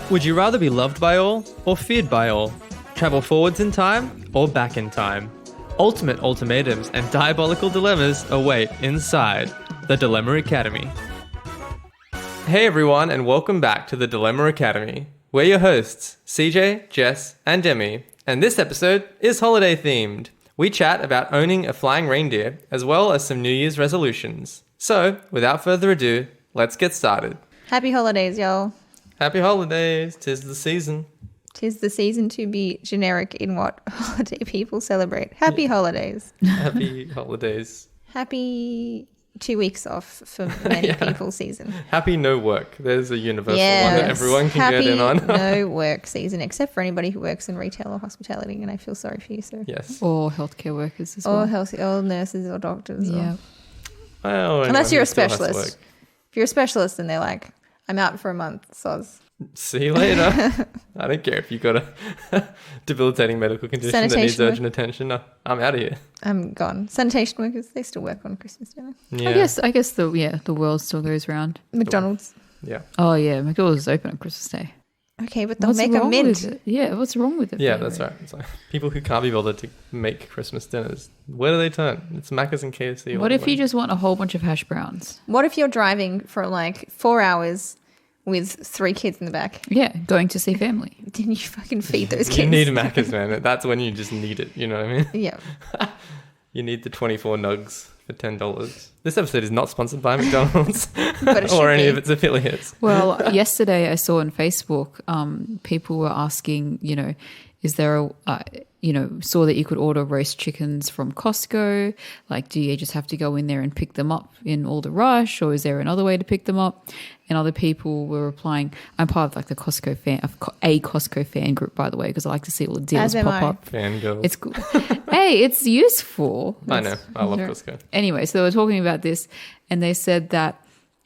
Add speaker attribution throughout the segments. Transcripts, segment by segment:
Speaker 1: Would you rather be loved by all or feared by all? Travel forwards in time or back in time? Ultimate ultimatums and diabolical dilemmas await inside the Dilemma Academy. Hey everyone, and welcome back to the Dilemma Academy. We're your hosts, CJ, Jess, and Demi, and this episode is holiday themed. We chat about owning a flying reindeer, as well as some New Year's resolutions. So, without further ado, let's get started.
Speaker 2: Happy holidays, y'all.
Speaker 1: Happy holidays, 'tis the season.
Speaker 2: 'Tis the season to be generic in what holiday people celebrate. Happy holidays.
Speaker 1: Happy holidays.
Speaker 2: Happy 2 weeks off for many people season.
Speaker 1: Happy no work. There's a universal one that everyone can get in on.
Speaker 2: Happy no work season, except for anybody who works in retail or hospitality, and I feel sorry for you, sir.
Speaker 1: Yes.
Speaker 3: Or healthcare workers as well.
Speaker 2: Or nurses or doctors.
Speaker 3: Yeah.
Speaker 1: Well,
Speaker 2: unless you're a
Speaker 1: still has to work.
Speaker 2: specialist. If you're a specialist, then they're like, I'm out for a month, soz.
Speaker 1: See you later. I don't care if you've got a debilitating medical condition that needs urgent attention. I'm out of here.
Speaker 2: I'm gone. Sanitation workers, they still work on Christmas Day.
Speaker 1: Yeah.
Speaker 3: I guess the world still goes round.
Speaker 2: McDonald's.
Speaker 1: Yeah.
Speaker 3: Oh yeah, McDonald's is open on Christmas Day.
Speaker 2: Okay, but they'll make a mint.
Speaker 3: Yeah, what's wrong with it?
Speaker 1: Yeah, that's right. It's like people who can't be bothered to make Christmas dinners, where do they turn? It's Macca's and KFC.
Speaker 3: What if you just want a whole bunch of hash browns?
Speaker 2: What if you're driving for like 4 hours with 3 kids in the back?
Speaker 3: Yeah, going to see family.
Speaker 2: Didn't you fucking feed those kids?
Speaker 1: You need Macca's, man. That's when you just need it. You know what I mean?
Speaker 2: Yeah.
Speaker 1: You need the 24 nugs for $10. This episode is not sponsored by McDonald's
Speaker 2: But it
Speaker 1: or
Speaker 2: should
Speaker 1: any
Speaker 2: be.
Speaker 1: of its affiliates.
Speaker 3: Well, yesterday I saw on Facebook, people were asking, is there saw that you could order roast chickens from Costco. Like, do you just have to go in there and pick them up in all the rush, or is there another way to pick them up? And other people were replying, I'm part of like the Costco fan group, by the way, because I like to see all the deals pop up.
Speaker 1: Fangirls.
Speaker 3: It's cool. Hey, it's useful.
Speaker 1: I know. I love Costco.
Speaker 3: Anyway, so they were talking about this, and they said that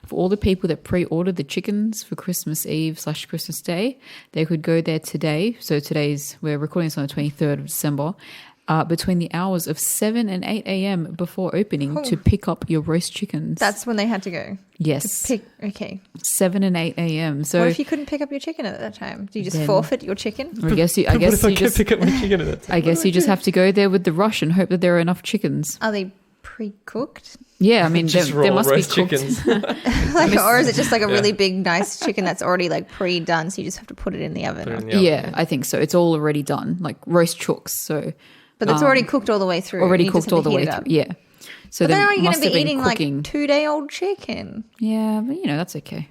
Speaker 3: for all the people that pre-ordered the chickens for Christmas Eve / Christmas Day, they could go there today. So we're recording this on the 23rd of December, between the hours of 7 and 8 a.m. before opening to pick up your roast chickens.
Speaker 2: That's when they had to go.
Speaker 3: Yes.
Speaker 2: Okay.
Speaker 3: 7 and 8 a.m. So
Speaker 2: what if you couldn't pick up your chicken at that time? Do you just forfeit your chicken?
Speaker 3: I guess you
Speaker 1: What if I
Speaker 3: just
Speaker 1: can't pick up my chicken at that time?
Speaker 3: I guess you just have to go there with the rush and hope that there are enough chickens.
Speaker 2: Are they pre-cooked?
Speaker 3: Yeah, I mean,
Speaker 1: Just
Speaker 3: there
Speaker 1: raw
Speaker 3: must be
Speaker 1: roast
Speaker 3: cooked.
Speaker 1: chickens.
Speaker 2: Or is it just like a really big, nice chicken that's already like pre-done, so you just have to put it in the oven?
Speaker 3: Yeah, I think so. It's all already done, like roast chooks. So,
Speaker 2: But it's already cooked all the way through.
Speaker 3: already
Speaker 2: You just
Speaker 3: cooked
Speaker 2: have
Speaker 3: all
Speaker 2: to
Speaker 3: the way
Speaker 2: heat it
Speaker 3: through.
Speaker 2: up.
Speaker 3: Yeah. So
Speaker 2: But then
Speaker 3: there
Speaker 2: are you going
Speaker 3: must
Speaker 2: to
Speaker 3: have
Speaker 2: be
Speaker 3: been
Speaker 2: eating
Speaker 3: cooking.
Speaker 2: like 2-day-old chicken?
Speaker 3: Yeah, but that's okay.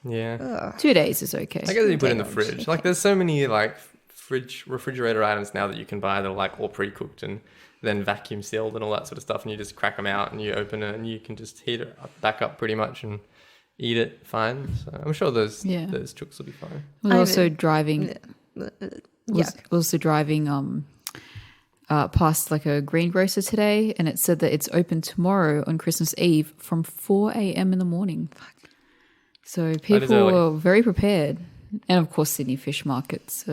Speaker 1: Yeah.
Speaker 2: Ugh.
Speaker 3: 2 days is okay.
Speaker 1: I guess you put it in the
Speaker 2: Chicken.
Speaker 1: fridge. Like, there's so many like refrigerator items now that you can buy that are like all pre-cooked and then vacuum sealed and all that sort of stuff, and you just crack them out and you open it and you can just heat it back up pretty much and eat it fine. So I'm sure those chooks will be fine.
Speaker 3: Was also driving. Past like a greengrocer today, and it said that it's open tomorrow on Christmas Eve from 4 a.m. in the morning. So people were very prepared, and of course Sydney fish markets.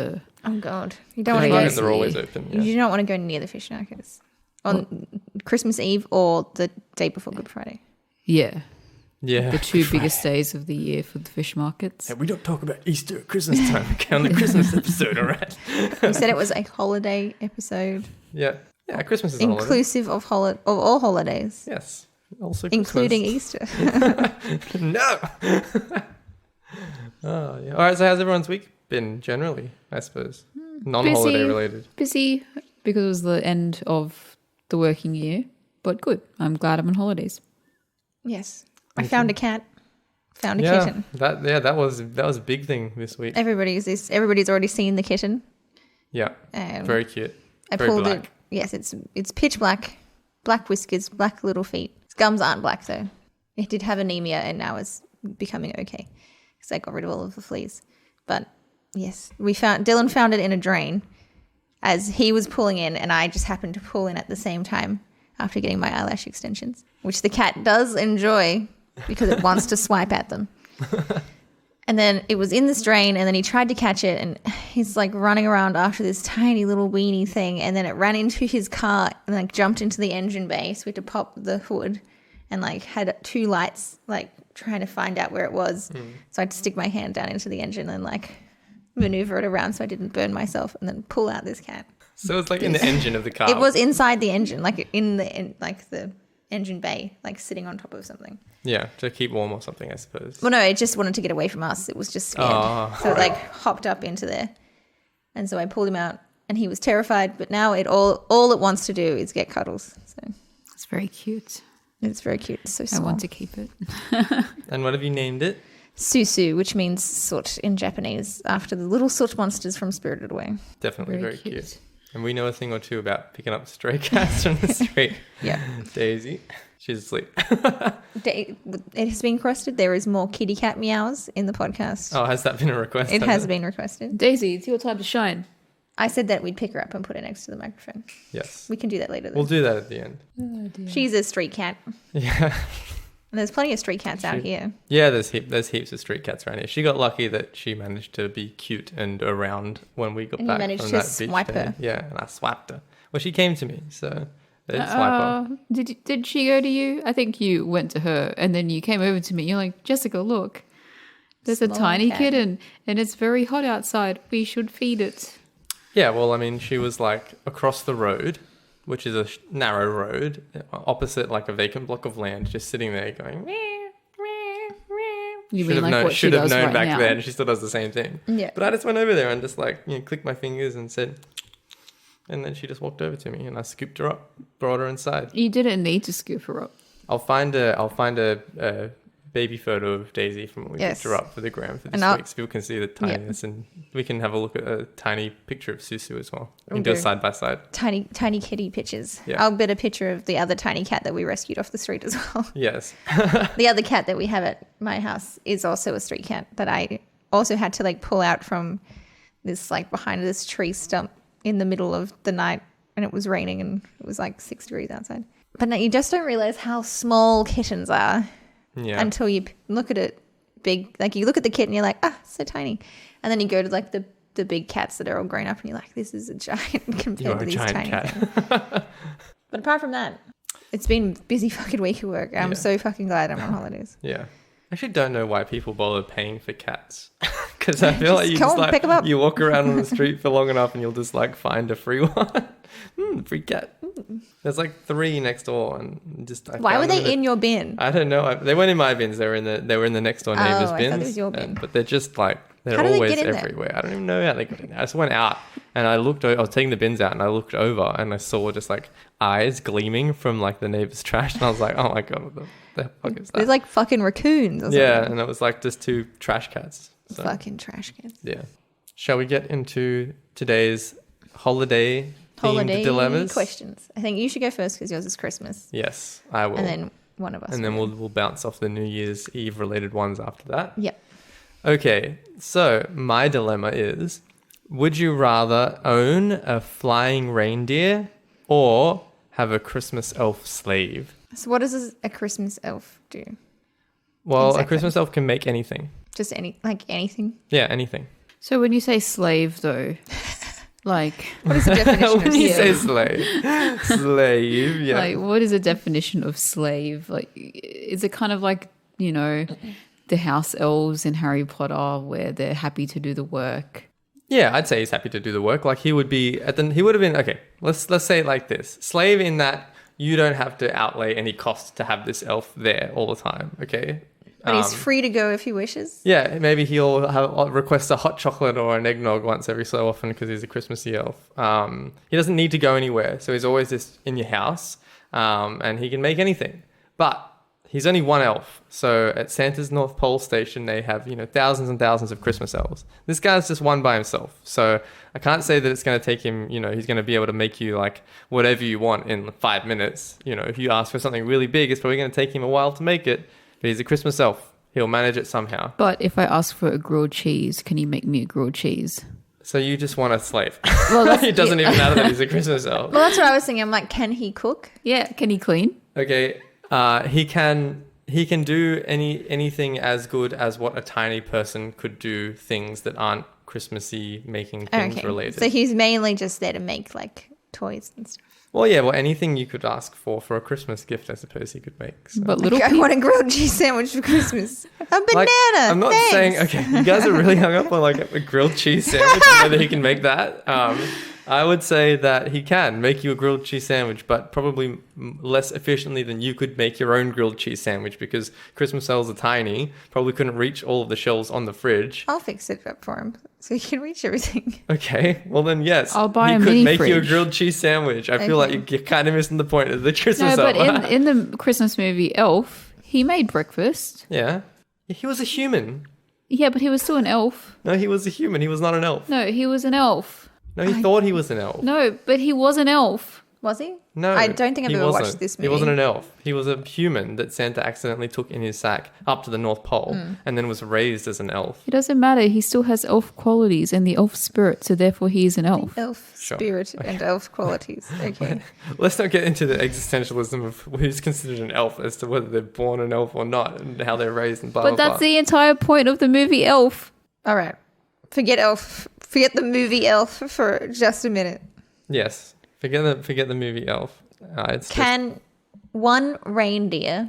Speaker 2: Oh God, you don't want
Speaker 1: Fish
Speaker 2: to
Speaker 1: markets
Speaker 2: go.
Speaker 1: are always open.
Speaker 2: You
Speaker 1: Yeah.
Speaker 2: do not want to go near the fish markets on Christmas Eve or the day before Good Friday.
Speaker 3: Yeah,
Speaker 1: Yeah.
Speaker 3: the two biggest days of the year for the fish markets.
Speaker 1: Hey, we don't talk about Easter at Christmas time. Okay, on the Christmas episode, all right?
Speaker 2: You said it was a holiday episode,
Speaker 1: Yeah. Yeah, Christmas is a holiday.
Speaker 2: inclusive of all holidays,
Speaker 1: Yes. Also
Speaker 2: including
Speaker 1: Christmas.
Speaker 2: Easter.
Speaker 1: No. Oh, yeah. All right, so how's everyone's week been generally, I suppose? Non-holiday related.
Speaker 3: Busy because it was the end of the working year, but good. I'm glad I'm on holidays.
Speaker 2: Yes, I found a cat. Found a kitten.
Speaker 1: That was a big thing this week.
Speaker 2: Everybody's already seen the kitten.
Speaker 1: Yeah. Very cute.
Speaker 2: I
Speaker 1: Very
Speaker 2: pulled
Speaker 1: black.
Speaker 2: it. Yes, it's pitch black, black whiskers, black little feet. Its gums aren't black though. It did have anemia and now it's becoming okay because I got rid of all of the fleas. But yes, Dylan found it in a drain as he was pulling in, and I just happened to pull in at the same time after getting my eyelash extensions, which the cat does enjoy because it wants to swipe at them. And then it was in this drain, and then he tried to catch it, and he's like running around after this tiny little weenie thing, and then it ran into his car and like jumped into the engine bay, so we had to pop the hood and like had 2 lights like trying to find out where it was. So I had to stick my hand down into the engine and like maneuver it around so I didn't burn myself, and then pull out this cat.
Speaker 1: So it's like in the engine of the car.
Speaker 2: It was inside the engine, like the engine bay, like sitting on top of something.
Speaker 1: Yeah, to keep warm or something, I suppose.
Speaker 2: Well, no, it just wanted to get away from us. It was just scared.
Speaker 1: Oh.
Speaker 2: So it like hopped up into there. And so I pulled him out and he was terrified, but now all it wants to do is get cuddles. So
Speaker 3: It's very cute.
Speaker 2: it's very cute. It's so
Speaker 3: I
Speaker 2: small.
Speaker 3: want to keep it.
Speaker 1: And what have you named it?
Speaker 2: Susu, which means soot in Japanese, after the little soot monsters from Spirited Away.
Speaker 1: Definitely very cute. And we know a thing or two about picking up stray cats from the street.
Speaker 2: Yeah.
Speaker 1: Daisy, she's asleep.
Speaker 2: It has been requested. There is more kitty cat meows in the podcast.
Speaker 1: Oh, has that been a request?
Speaker 2: It has been requested.
Speaker 3: Daisy, it's your time to shine.
Speaker 2: I said that we'd pick her up and put her next to the microphone.
Speaker 1: Yes.
Speaker 2: We can do that later.
Speaker 1: We'll do that at the end.
Speaker 3: Oh, dear.
Speaker 2: She's a street cat.
Speaker 1: Yeah.
Speaker 2: And there's plenty of street cats out here.
Speaker 1: Yeah, there's heaps of street cats around here. She got lucky that she managed to be cute and around when we got
Speaker 2: And you
Speaker 1: back
Speaker 2: managed
Speaker 1: from
Speaker 2: to
Speaker 1: that beach
Speaker 2: swipe
Speaker 1: day.
Speaker 2: her.
Speaker 1: Yeah, and I swiped her. Well, she came to me, so I did swipe her.
Speaker 3: Did she go to you? I think you went to her and then you came over to me. You're like, Jessica, look. There's a
Speaker 2: Small
Speaker 3: tiny
Speaker 2: cat.
Speaker 3: kitten and it's very hot outside. We should feed it.
Speaker 1: Yeah, well, I mean, she was like across the road, which is a narrow road, opposite like a vacant block of land, just sitting there going, meow, meow, meow.
Speaker 3: You
Speaker 1: Should
Speaker 3: mean
Speaker 1: have
Speaker 3: like
Speaker 1: known,
Speaker 3: what she
Speaker 1: should have
Speaker 3: does
Speaker 1: known
Speaker 3: right
Speaker 1: back
Speaker 3: now?
Speaker 1: then. She still does the same thing.
Speaker 2: Yeah.
Speaker 1: But I just went over there and just like, clicked my fingers and said, and then she just walked over to me and I scooped her up, brought her inside.
Speaker 3: You didn't need to scoop her up.
Speaker 1: I'll find a baby photo of Daisy from when we
Speaker 2: Yes.
Speaker 1: picked her up for the gram for this
Speaker 2: And
Speaker 1: week, so people can see the
Speaker 2: Yep.
Speaker 1: tininess, and we can have a look at a tiny picture of Susu as well. We can
Speaker 2: We'll
Speaker 1: do a
Speaker 2: do.
Speaker 1: side by side.
Speaker 2: Tiny kitty pictures.
Speaker 1: Yeah.
Speaker 2: I'll get a picture of the other tiny cat that we rescued off the street as well.
Speaker 1: Yes.
Speaker 2: The other cat that we have at my house is also a street cat that I also had to like pull out from this like behind this tree stump in the middle of the night, and it was raining and it was like 6 degrees outside. But no, you just don't realize how small kittens are
Speaker 1: Yeah.
Speaker 2: until you look at it big. Like you look at the kitten, you're like, so tiny, and then you go to like the big cats that are all grown up, and you're like, this is a giant compared
Speaker 1: You're
Speaker 2: to
Speaker 1: a
Speaker 2: these
Speaker 1: giant
Speaker 2: tiny
Speaker 1: cat.
Speaker 2: things. But apart from that, it's been a busy fucking week of work. I'm
Speaker 1: Yeah.
Speaker 2: so fucking glad I'm on holidays.
Speaker 1: Yeah. I actually don't know why people bother paying for cats. Because I feel like you
Speaker 2: Come
Speaker 1: just
Speaker 2: on, pick 'em up.
Speaker 1: you walk around on the street for long enough and you'll just like find a free one. Free cat. There's like 3 next door, and just I
Speaker 2: Why
Speaker 1: found
Speaker 2: were
Speaker 1: them
Speaker 2: they in your bin?
Speaker 1: I don't know. They weren't in my bins. They were in the next door neighbor's
Speaker 2: I
Speaker 1: bins.
Speaker 2: thought it was your bin.
Speaker 1: But they're just like they're
Speaker 2: How do they
Speaker 1: always
Speaker 2: get in there?
Speaker 1: everywhere. I don't even know how they got in there. I just went out and I looked. I was taking the bins out and I looked over and I saw just like eyes gleaming from like the neighbor's trash, and I was like, oh my god, what the fuck is that?
Speaker 2: There's like fucking raccoons or
Speaker 1: Yeah,
Speaker 2: something.
Speaker 1: and it was like just 2 trash cats. So,
Speaker 2: Fucking trash cans.
Speaker 1: yeah. Shall we get into today's holiday themed dilemmas?
Speaker 2: questions. I think you should go first because yours is Christmas.
Speaker 1: Yes, I will.
Speaker 2: And then one of us.
Speaker 1: And then
Speaker 2: will.
Speaker 1: we'll bounce off the New Year's Eve related ones after that.
Speaker 2: Yep.
Speaker 1: Okay, so my dilemma is, would you rather own a flying reindeer or have a Christmas elf slave?
Speaker 2: So what does a Christmas elf do?
Speaker 1: Well,
Speaker 2: Exactly.
Speaker 1: a Christmas elf can make anything.
Speaker 2: Just anything?
Speaker 1: Yeah, anything.
Speaker 3: So when you say slave though, like
Speaker 2: What is the definition
Speaker 1: When
Speaker 2: of
Speaker 1: you say
Speaker 2: slave?
Speaker 1: slave, yeah.
Speaker 3: like what is a definition of slave? Like is it kind of like, you know, the house elves in Harry Potter where they're happy to do the work?
Speaker 1: Yeah, I'd say he's happy to do the work. Like he would be he would have been okay. Let's say it like this: slave in that you don't have to outlay any cost to have this elf there all the time. Okay.
Speaker 2: But he's free to go if he wishes.
Speaker 1: Yeah, maybe he'll request a hot chocolate or an eggnog once every so often because he's a Christmassy elf. He doesn't need to go anywhere, so he's always just in your house, and he can make anything. But he's only one elf, so at Santa's North Pole Station they have thousands and thousands of Christmas elves. This guy's just one by himself, so I can't say that it's going to take him. He's going to be able to make you like whatever you want in 5 minutes. If you ask for something really big, it's probably going to take him a while to make it. But he's a Christmas elf. He'll manage it somehow.
Speaker 3: But if I ask for a grilled cheese, can you make me a grilled cheese?
Speaker 1: So you just want a slave.
Speaker 3: Well,
Speaker 1: It doesn't even matter that he's a Christmas elf.
Speaker 2: Well, that's what I was thinking. I'm like, can he cook?
Speaker 3: Yeah, can he clean?
Speaker 1: Okay, he can do anything as good as what a tiny person could do, things that aren't Christmassy making things related.
Speaker 2: So he's mainly just there to make like toys and stuff.
Speaker 1: Well, yeah, well, anything you could ask for a Christmas gift, I suppose he could make. So.
Speaker 3: But little
Speaker 2: I
Speaker 3: people,
Speaker 2: want a grilled cheese sandwich for Christmas. A banana.
Speaker 1: Like, I'm not
Speaker 2: thanks.
Speaker 1: saying, okay, you guys are really hung up on like a grilled cheese sandwich and whether he can make that. I would say that he can make you a grilled cheese sandwich, but probably less efficiently than you could make your own grilled cheese sandwich because Christmas elves are tiny, probably couldn't reach all of the shelves on the fridge.
Speaker 2: I'll fix it up for him so he can reach everything.
Speaker 1: Okay, well then yes,
Speaker 3: I'll buy
Speaker 1: he
Speaker 3: a
Speaker 1: could
Speaker 3: mini
Speaker 1: make you a
Speaker 3: fridge.
Speaker 1: grilled cheese sandwich. I feel like you're kind of missing the point of the Christmas
Speaker 3: no, but
Speaker 1: elf.
Speaker 3: in the Christmas movie Elf, he made breakfast.
Speaker 1: Yeah, he was a human.
Speaker 3: Yeah, but he was still an elf.
Speaker 1: No, he was a human. He was not an elf.
Speaker 3: No, he was an elf.
Speaker 1: No, he thought he was an elf.
Speaker 3: No, but he was an elf.
Speaker 2: Was he?
Speaker 1: No,
Speaker 2: I don't think I've
Speaker 1: he
Speaker 2: ever
Speaker 1: wasn't.
Speaker 2: watched this movie.
Speaker 1: He wasn't an elf. He was a human that Santa accidentally took in his sack up to the North Pole and then was raised as an elf.
Speaker 3: It doesn't matter. He still has elf qualities and the elf spirit, so therefore he is an elf.
Speaker 2: Elf
Speaker 1: Sure.
Speaker 2: spirit and elf qualities. Okay.
Speaker 1: Let's not get into the existentialism of who's considered an elf as to whether they're born an elf or not and how they're raised and blah,
Speaker 3: But
Speaker 1: blah,
Speaker 3: that's
Speaker 1: blah.
Speaker 3: the entire point of the movie Elf.
Speaker 2: All right. Forget Elf. Forget the movie Elf for just a minute.
Speaker 1: Yes. Forget the movie Elf. It's just,
Speaker 2: Can one reindeer,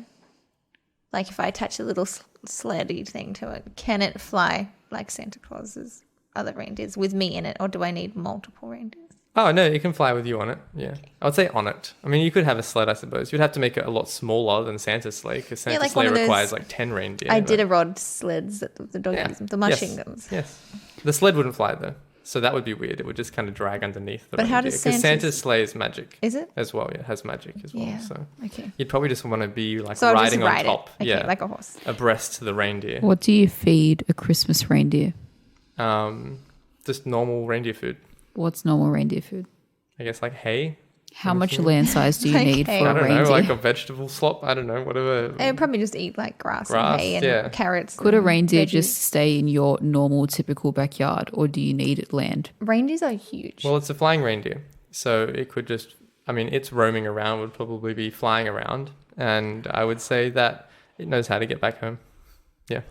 Speaker 2: like if I attach a little sleddy thing to it, can it fly like Santa Claus's other reindeers with me in it, or do I need multiple reindeers?
Speaker 1: oh, no, you can fly with you on it. Yeah. I would say on it. I mean, you could have a sled, I suppose. You'd have to make it a lot smaller than Santa's sleigh because Santa's
Speaker 2: like one
Speaker 1: sleigh
Speaker 2: of those-
Speaker 1: requires like 10 reindeer.
Speaker 2: I
Speaker 1: but-
Speaker 2: did a rod sleds that the dog
Speaker 1: Yeah.
Speaker 2: uses, the machine
Speaker 1: Yes.
Speaker 2: guns.
Speaker 1: Yes. The sled wouldn't fly though. So that would be weird. It would just kind of drag underneath the
Speaker 2: But how
Speaker 1: reindeer.
Speaker 2: does
Speaker 1: Because
Speaker 2: Santa's-
Speaker 1: Santa's sleigh is magic
Speaker 2: Is it?
Speaker 1: as well. Yeah, it has magic as well.
Speaker 2: Yeah.
Speaker 1: So
Speaker 2: Okay.
Speaker 1: you'd probably just want to be like
Speaker 2: So I'll just
Speaker 1: riding on
Speaker 2: ride
Speaker 1: top.
Speaker 2: it. Okay,
Speaker 1: yeah.
Speaker 2: like a horse.
Speaker 1: Abreast to the reindeer.
Speaker 3: What do you feed a Christmas reindeer?
Speaker 1: Just normal reindeer food.
Speaker 3: What's normal reindeer food?
Speaker 1: I guess like hay.
Speaker 3: How much land size do you need
Speaker 2: Okay.
Speaker 3: for
Speaker 1: I
Speaker 3: a
Speaker 1: don't
Speaker 3: reindeer?
Speaker 1: know, like a vegetable slop. I don't know, whatever.
Speaker 2: It would probably just eat like grass
Speaker 1: Grass,
Speaker 2: and hay and
Speaker 1: yeah.
Speaker 2: carrots.
Speaker 3: Could a
Speaker 2: and
Speaker 3: reindeer
Speaker 2: veggies.
Speaker 3: just stay in your normal, typical backyard, or do you need land?
Speaker 2: Reindeers are huge.
Speaker 1: Well, it's a flying reindeer. So it could just, I mean, its roaming around would probably be flying around. And I would say that it knows how to get back home. Yeah.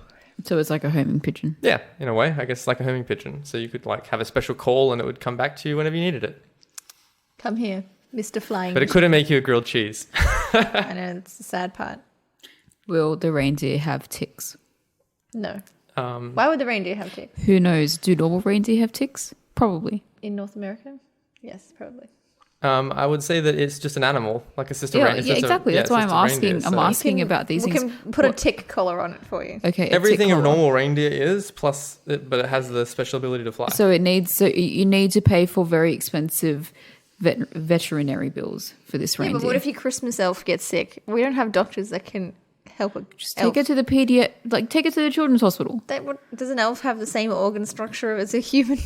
Speaker 3: So it's like a homing pigeon.
Speaker 1: Yeah, in a way, I guess like a homing pigeon. So you could like have a special call and it would come back to you whenever you needed it.
Speaker 2: Come here, Mr. Flying.
Speaker 1: But it couldn't make you a grilled cheese.
Speaker 2: I know, it's the sad part.
Speaker 3: Will the reindeer have ticks?
Speaker 2: No. Why would the reindeer have ticks?
Speaker 3: Who knows? Do normal reindeer have ticks? Probably.
Speaker 2: In North America? Yes, probably.
Speaker 1: I would say that it's just an animal, like a sister
Speaker 3: Yeah,
Speaker 1: reindeer.
Speaker 3: yeah, exactly. That's why I'm asking. I'm asking about these
Speaker 2: We
Speaker 3: things.
Speaker 2: can put a tick collar on it for you.
Speaker 3: Okay. a
Speaker 1: Everything
Speaker 3: tick
Speaker 1: a
Speaker 3: collar.
Speaker 1: normal reindeer is, plus, but it has the special ability to fly.
Speaker 3: So it needs. So you need to pay for very expensive veterinary bills for this
Speaker 2: Yeah,
Speaker 3: reindeer.
Speaker 2: but what if your Christmas elf gets sick? We don't have doctors that can help a
Speaker 3: Just
Speaker 2: elf.
Speaker 3: take it to the take it to the children's hospital.
Speaker 2: Does an elf have the same organ structure as a human?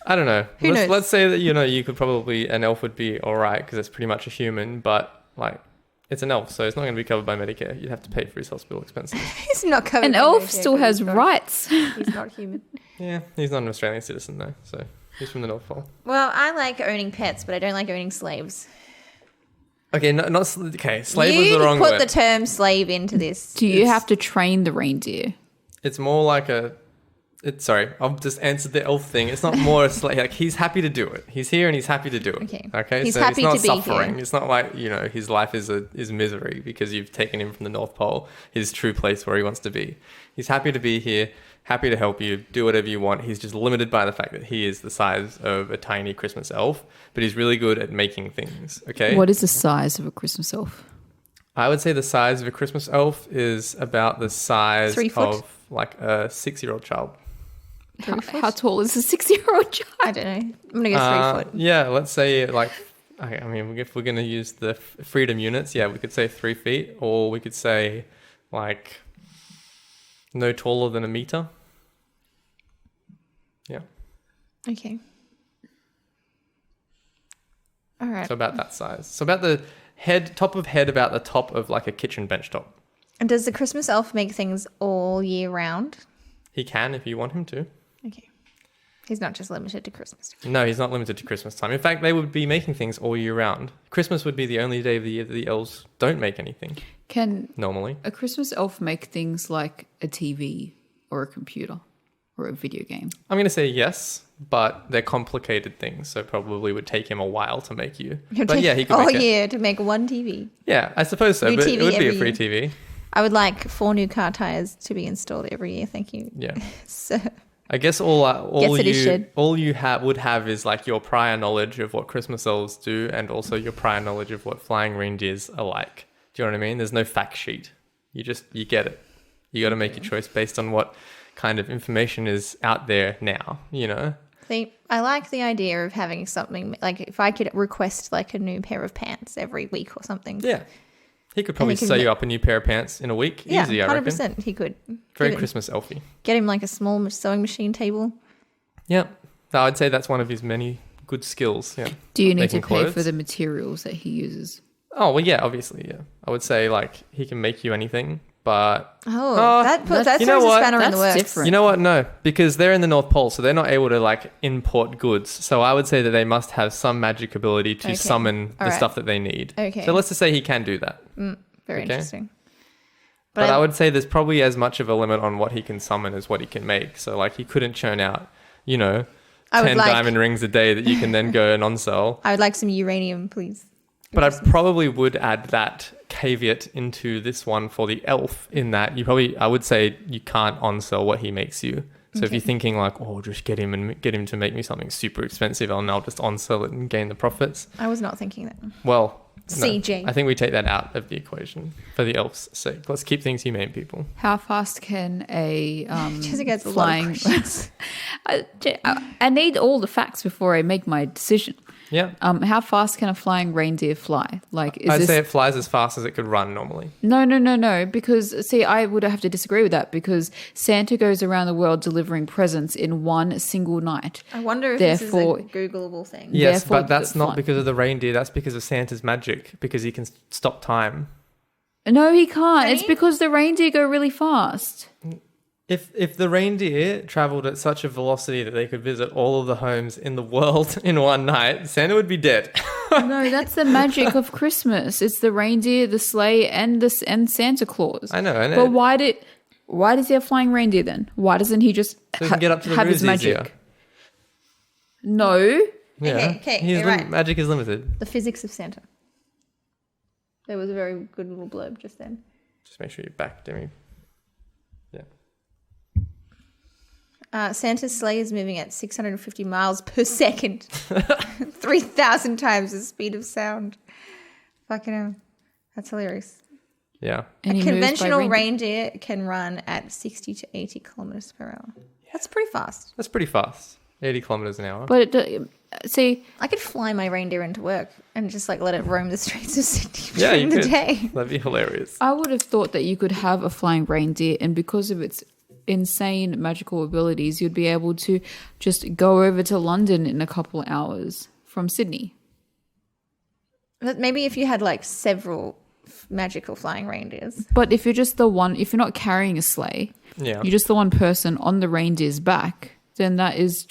Speaker 1: I don't know.
Speaker 2: Who knows?
Speaker 1: Let's say that, you could probably, an elf would be all right because it's pretty much a human, but like, it's an elf, so it's not going to be covered by Medicare. You'd have to pay for his hospital expenses.
Speaker 2: He's not covered.
Speaker 3: An
Speaker 2: by
Speaker 3: elf
Speaker 2: Medicare
Speaker 3: still
Speaker 2: 'cause
Speaker 3: has
Speaker 2: he's not-
Speaker 3: rights.
Speaker 2: He's not human.
Speaker 1: Yeah, he's not an Australian citizen though, so he's from the North Pole.
Speaker 2: Well, I like owning pets, but I don't like owning slaves.
Speaker 1: Okay, slave was
Speaker 2: you
Speaker 1: the wrong
Speaker 2: put
Speaker 1: word.
Speaker 2: the term slave into this.
Speaker 3: Do you have to train the reindeer?
Speaker 1: It's more like sorry, I'll just answer the elf thing. It's not more like he's happy to do it. He's here and he's happy to do it.
Speaker 2: Okay. He's
Speaker 1: so
Speaker 2: happy
Speaker 1: it's not
Speaker 2: to be
Speaker 1: suffering.
Speaker 2: here.
Speaker 1: It's not like, his life is misery because you've taken him from the North Pole, his true place where he wants to be. He's happy to be here, happy to help you, do whatever you want. He's just limited by the fact that he is the size of a tiny Christmas elf, but he's really good at making things, okay?
Speaker 3: What is the size of a Christmas elf?
Speaker 1: I would say the size of a Christmas elf is about the size
Speaker 2: 3 foot?
Speaker 1: of like a 6-year-old child.
Speaker 3: How tall is a 6-year-old child?
Speaker 2: I don't know. I'm gonna go 3 foot.
Speaker 1: Yeah, let's say like, I mean, if we're going to use the freedom units, yeah, we could say 3 feet, or we could say like no taller than a meter. Yeah.
Speaker 2: Okay. All right.
Speaker 1: So about that size. So about the top of head, about the top of like a kitchen bench top.
Speaker 2: And does the Christmas elf make things all year round?
Speaker 1: He can if you want him to.
Speaker 2: Okay. He's not just limited to Christmas.
Speaker 1: No, he's not limited to Christmas time. In fact, they would be making things all year round. Christmas would be the only day of the year that the elves don't make anything,
Speaker 3: Can
Speaker 1: normally.
Speaker 3: a Christmas elf make things like a TV or a computer? or a video game?
Speaker 1: I'm going to say yes, but they're complicated things, so probably would take him a while to make you. But yeah, he could
Speaker 2: Oh
Speaker 1: make it.
Speaker 2: yeah, to make one TV.
Speaker 1: Yeah, I suppose so,
Speaker 2: New
Speaker 1: but
Speaker 2: TV
Speaker 1: it would be a
Speaker 2: every
Speaker 1: free
Speaker 2: year.
Speaker 1: TV.
Speaker 2: I would like 4 new car tires to be installed every year. Thank you.
Speaker 1: Yeah.
Speaker 2: So
Speaker 1: I guess all
Speaker 2: Gets it is shed.
Speaker 1: you would have is like your prior knowledge of what Christmas elves do, and also your prior knowledge of what flying reindeers are like. Do you know what I mean? There's no fact sheet. You get it. You got to make your choice based on what kind of information is out there now. You know.
Speaker 2: see, I like the idea of having something like if I could request like a new pair of pants every week or something.
Speaker 1: Yeah. He could probably
Speaker 2: can
Speaker 1: sew
Speaker 2: ma-
Speaker 1: you up a new pair of pants in a week.
Speaker 2: Yeah,
Speaker 1: Easy, I reckon.
Speaker 2: 100%. He could.
Speaker 1: Very
Speaker 2: Give it-
Speaker 1: Christmas elfy.
Speaker 2: Get him like a small sewing machine table.
Speaker 1: Yeah. No, I'd say that's one of his many good skills. Yeah.
Speaker 3: Do you need to
Speaker 1: Making
Speaker 3: pay
Speaker 1: clothes.
Speaker 3: for the materials that he uses?
Speaker 1: Oh, well, yeah, obviously, yeah. I would say, like, he can make you anything, but...
Speaker 2: That
Speaker 3: that's-
Speaker 1: you know
Speaker 2: throws a
Speaker 1: what?
Speaker 2: spanner in the
Speaker 3: That's
Speaker 2: works.
Speaker 3: different.
Speaker 1: You know what? No, because they're in the North Pole, so they're not able to, like, import goods. So I would say that they must have some magic ability to
Speaker 2: Okay.
Speaker 1: summon the
Speaker 2: All right.
Speaker 1: stuff that they need.
Speaker 2: Okay.
Speaker 1: So let's just say he can do that.
Speaker 2: Very
Speaker 1: Okay.
Speaker 2: interesting.
Speaker 1: But I would say there's probably as much of a limit on what he can summon as what he can make. So, like, he couldn't churn out, you know,
Speaker 2: I would
Speaker 1: 10
Speaker 2: like-
Speaker 1: diamond rings a day that you can then go and on-sell.
Speaker 2: I would like some uranium, please.
Speaker 1: But I probably would add that caveat into this one for the elf in that I would say you can't on-sell what he makes you. So if you're thinking like, oh, just get him to make me something super expensive and I'll just on-sell it and gain the profits.
Speaker 2: I was not thinking that.
Speaker 1: Well, no.
Speaker 2: CJ.
Speaker 1: I think we take that out of the equation for the elf's sake. Let's keep things humane, people.
Speaker 3: How fast can a
Speaker 2: Jessica has a lot of
Speaker 3: flying?
Speaker 2: questions.
Speaker 3: I need all the facts before I make my decision.
Speaker 1: Yeah.
Speaker 3: How fast can a flying reindeer fly? Like, is
Speaker 1: I'd
Speaker 3: this
Speaker 1: say it flies as fast as it could run normally.
Speaker 3: No. Because see, I would have to disagree with that because Santa goes around the world delivering presents in one single night.
Speaker 2: I wonder if
Speaker 3: Therefore-
Speaker 2: this is a Googleable thing.
Speaker 1: Yes,
Speaker 3: Therefore,
Speaker 1: but that's
Speaker 3: the
Speaker 1: not
Speaker 3: fly-
Speaker 1: because of the reindeer. That's because of Santa's magic, because he can stop time.
Speaker 3: No, he can't. It's
Speaker 2: he?
Speaker 3: because the reindeer go really fast.
Speaker 1: If the reindeer traveled at such a velocity that they could visit all of the homes in the world in one night, Santa would be dead.
Speaker 3: No, that's the magic of Christmas. It's the reindeer, the sleigh, and Santa Claus.
Speaker 1: I know.
Speaker 3: But why does he have flying reindeer then? Why doesn't he just
Speaker 1: So he can get up to the
Speaker 3: have his
Speaker 1: roofs
Speaker 3: magic?
Speaker 1: easier.
Speaker 3: No.
Speaker 1: Yeah.
Speaker 2: Okay,
Speaker 1: His
Speaker 2: you're right.
Speaker 1: magic is limited.
Speaker 2: The physics of Santa. There was a very good little blurb just then.
Speaker 1: Just make sure you're back, Demi. Yeah.
Speaker 2: Santa's sleigh is moving at 650 miles per second. 3,000 times the speed of sound. Fucking hell. That's hilarious.
Speaker 1: Yeah.
Speaker 3: And
Speaker 2: A
Speaker 3: he moves by
Speaker 2: conventional reindeer can run at 60 to 80 kilometers per hour. That's pretty fast.
Speaker 1: That's pretty fast. 80 kilometers an hour.
Speaker 3: But see,
Speaker 2: I could fly my reindeer into work and just like let it roam the streets of Sydney
Speaker 1: Yeah,
Speaker 2: during
Speaker 1: you
Speaker 2: the
Speaker 1: could.
Speaker 2: day.
Speaker 1: That'd be hilarious.
Speaker 3: I would have thought that you could have a flying reindeer, and because of its insane magical abilities, you'd be able to just go over to London in a couple of hours from Sydney.
Speaker 2: But maybe if you had like several magical flying reindeers.
Speaker 3: But if you're just the one, if you're not carrying a sleigh,
Speaker 1: Yeah.
Speaker 3: you're just the one person on the reindeer's back, then that is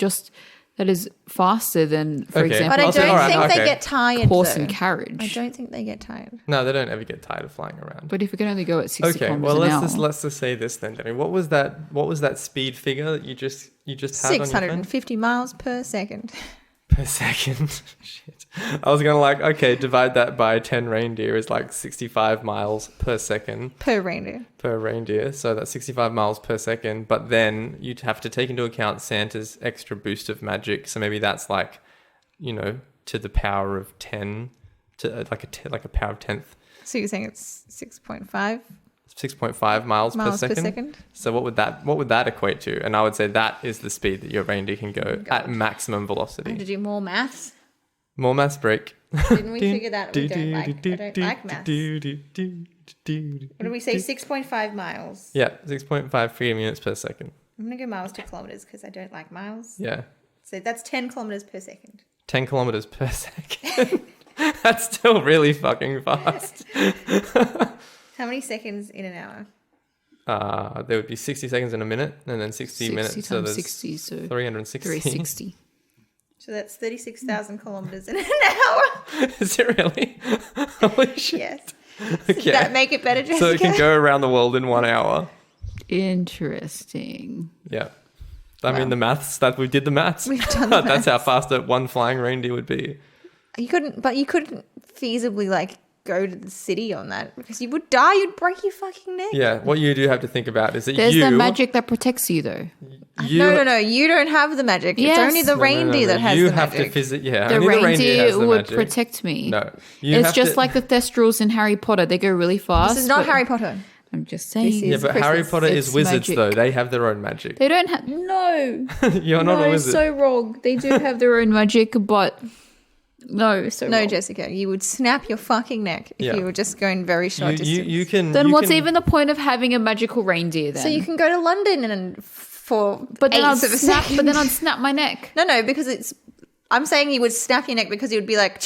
Speaker 3: faster than, for
Speaker 1: Okay.
Speaker 3: example,
Speaker 2: But I
Speaker 1: I'll
Speaker 2: don't
Speaker 1: say- all right,
Speaker 2: think
Speaker 1: okay.
Speaker 2: they get tired.
Speaker 3: horse
Speaker 2: though.
Speaker 3: and carriage.
Speaker 2: I don't think they get tired.
Speaker 1: No, they don't ever get tired of flying around.
Speaker 3: But if you can only go at 60
Speaker 1: Okay,
Speaker 3: kilometers
Speaker 1: well
Speaker 3: an hour,
Speaker 1: let's just say this then, Demi. What was that speed figure that you just had on your phone?
Speaker 2: 650 miles per second.
Speaker 1: Per second. Shit. I was gonna like, okay, divide that by 10 reindeer is like 65 miles per second
Speaker 2: Per reindeer.
Speaker 1: per reindeer. So that's 65 miles per second. But then you'd have to take into account Santa's extra boost of magic. So maybe that's like, you know, to the power of 10, to like a power of 10th.
Speaker 2: So you're saying it's 6.5
Speaker 1: 6.5 miles per
Speaker 2: miles per
Speaker 1: second.
Speaker 2: second?
Speaker 1: So what would that equate to? And I would say that is the speed that your reindeer can go at maximum
Speaker 2: I had to
Speaker 1: velocity.
Speaker 2: do more maths.
Speaker 1: More maths break.
Speaker 2: Didn't we figure that? We don't like. I don't like maths. What did we say? 6.5 miles.
Speaker 1: Yeah, 6.5 free units per second.
Speaker 2: I'm gonna go miles to kilometers because I don't like miles.
Speaker 1: Yeah,
Speaker 2: So that's 10 kilometers per second.
Speaker 1: 10 kilometers per second. That's still really fucking fast.
Speaker 2: How many seconds in an hour?
Speaker 1: There would be 60 seconds in a minute, and then 60 minutes. So
Speaker 3: times
Speaker 1: there's
Speaker 3: 60, so
Speaker 1: 360.
Speaker 3: 360.
Speaker 2: So that's 36,000 kilometers in an hour.
Speaker 1: Is it really? Holy shit.
Speaker 2: Yes.
Speaker 1: Okay.
Speaker 2: Does that make it better, Jessica?
Speaker 1: So it can go around the world in 1 hour.
Speaker 3: Interesting.
Speaker 1: Yeah. I mean, the maths, that we did the maths.
Speaker 2: We've done the
Speaker 1: That's how fast one flying reindeer would be.
Speaker 2: You couldn't feasibly like go to the city on that because you would die. You'd break your fucking neck.
Speaker 1: Yeah, what you do have to think about is that
Speaker 3: There's the magic that protects you, though.
Speaker 2: No. You don't have the magic.
Speaker 3: Yes.
Speaker 2: It's only the reindeer that has
Speaker 1: you
Speaker 2: the
Speaker 1: have
Speaker 2: magic.
Speaker 1: to visit. Yeah,
Speaker 3: The
Speaker 1: only
Speaker 3: reindeer
Speaker 1: reindeer has the
Speaker 3: would
Speaker 1: magic.
Speaker 3: protect me.
Speaker 1: No,
Speaker 3: It's just like the Thestrals in Harry Potter. They go really fast.
Speaker 2: This is not
Speaker 3: but-
Speaker 2: Harry Potter.
Speaker 3: I'm just saying.
Speaker 2: This is-
Speaker 1: Yeah, but
Speaker 2: Christmas.
Speaker 1: Harry Potter is
Speaker 3: It's
Speaker 1: wizards
Speaker 3: magic.
Speaker 1: though. They have their own magic.
Speaker 3: They don't have. No.
Speaker 1: You're not a wizard.
Speaker 3: so wrong. They do have their own magic, but no, so
Speaker 2: No,
Speaker 3: wrong.
Speaker 2: Jessica, you would snap your fucking neck if
Speaker 1: Yeah.
Speaker 2: you were just going very short distance.
Speaker 1: you can.
Speaker 3: Then
Speaker 1: you
Speaker 3: what's
Speaker 1: can-
Speaker 3: even the point of having a magical reindeer then?
Speaker 2: So you can go to London and for
Speaker 3: but then I'd
Speaker 2: eighths of a
Speaker 3: snap.
Speaker 2: second.
Speaker 3: But then I'd snap my neck.
Speaker 2: No, because it's. I'm saying you would snap your neck because you would be like,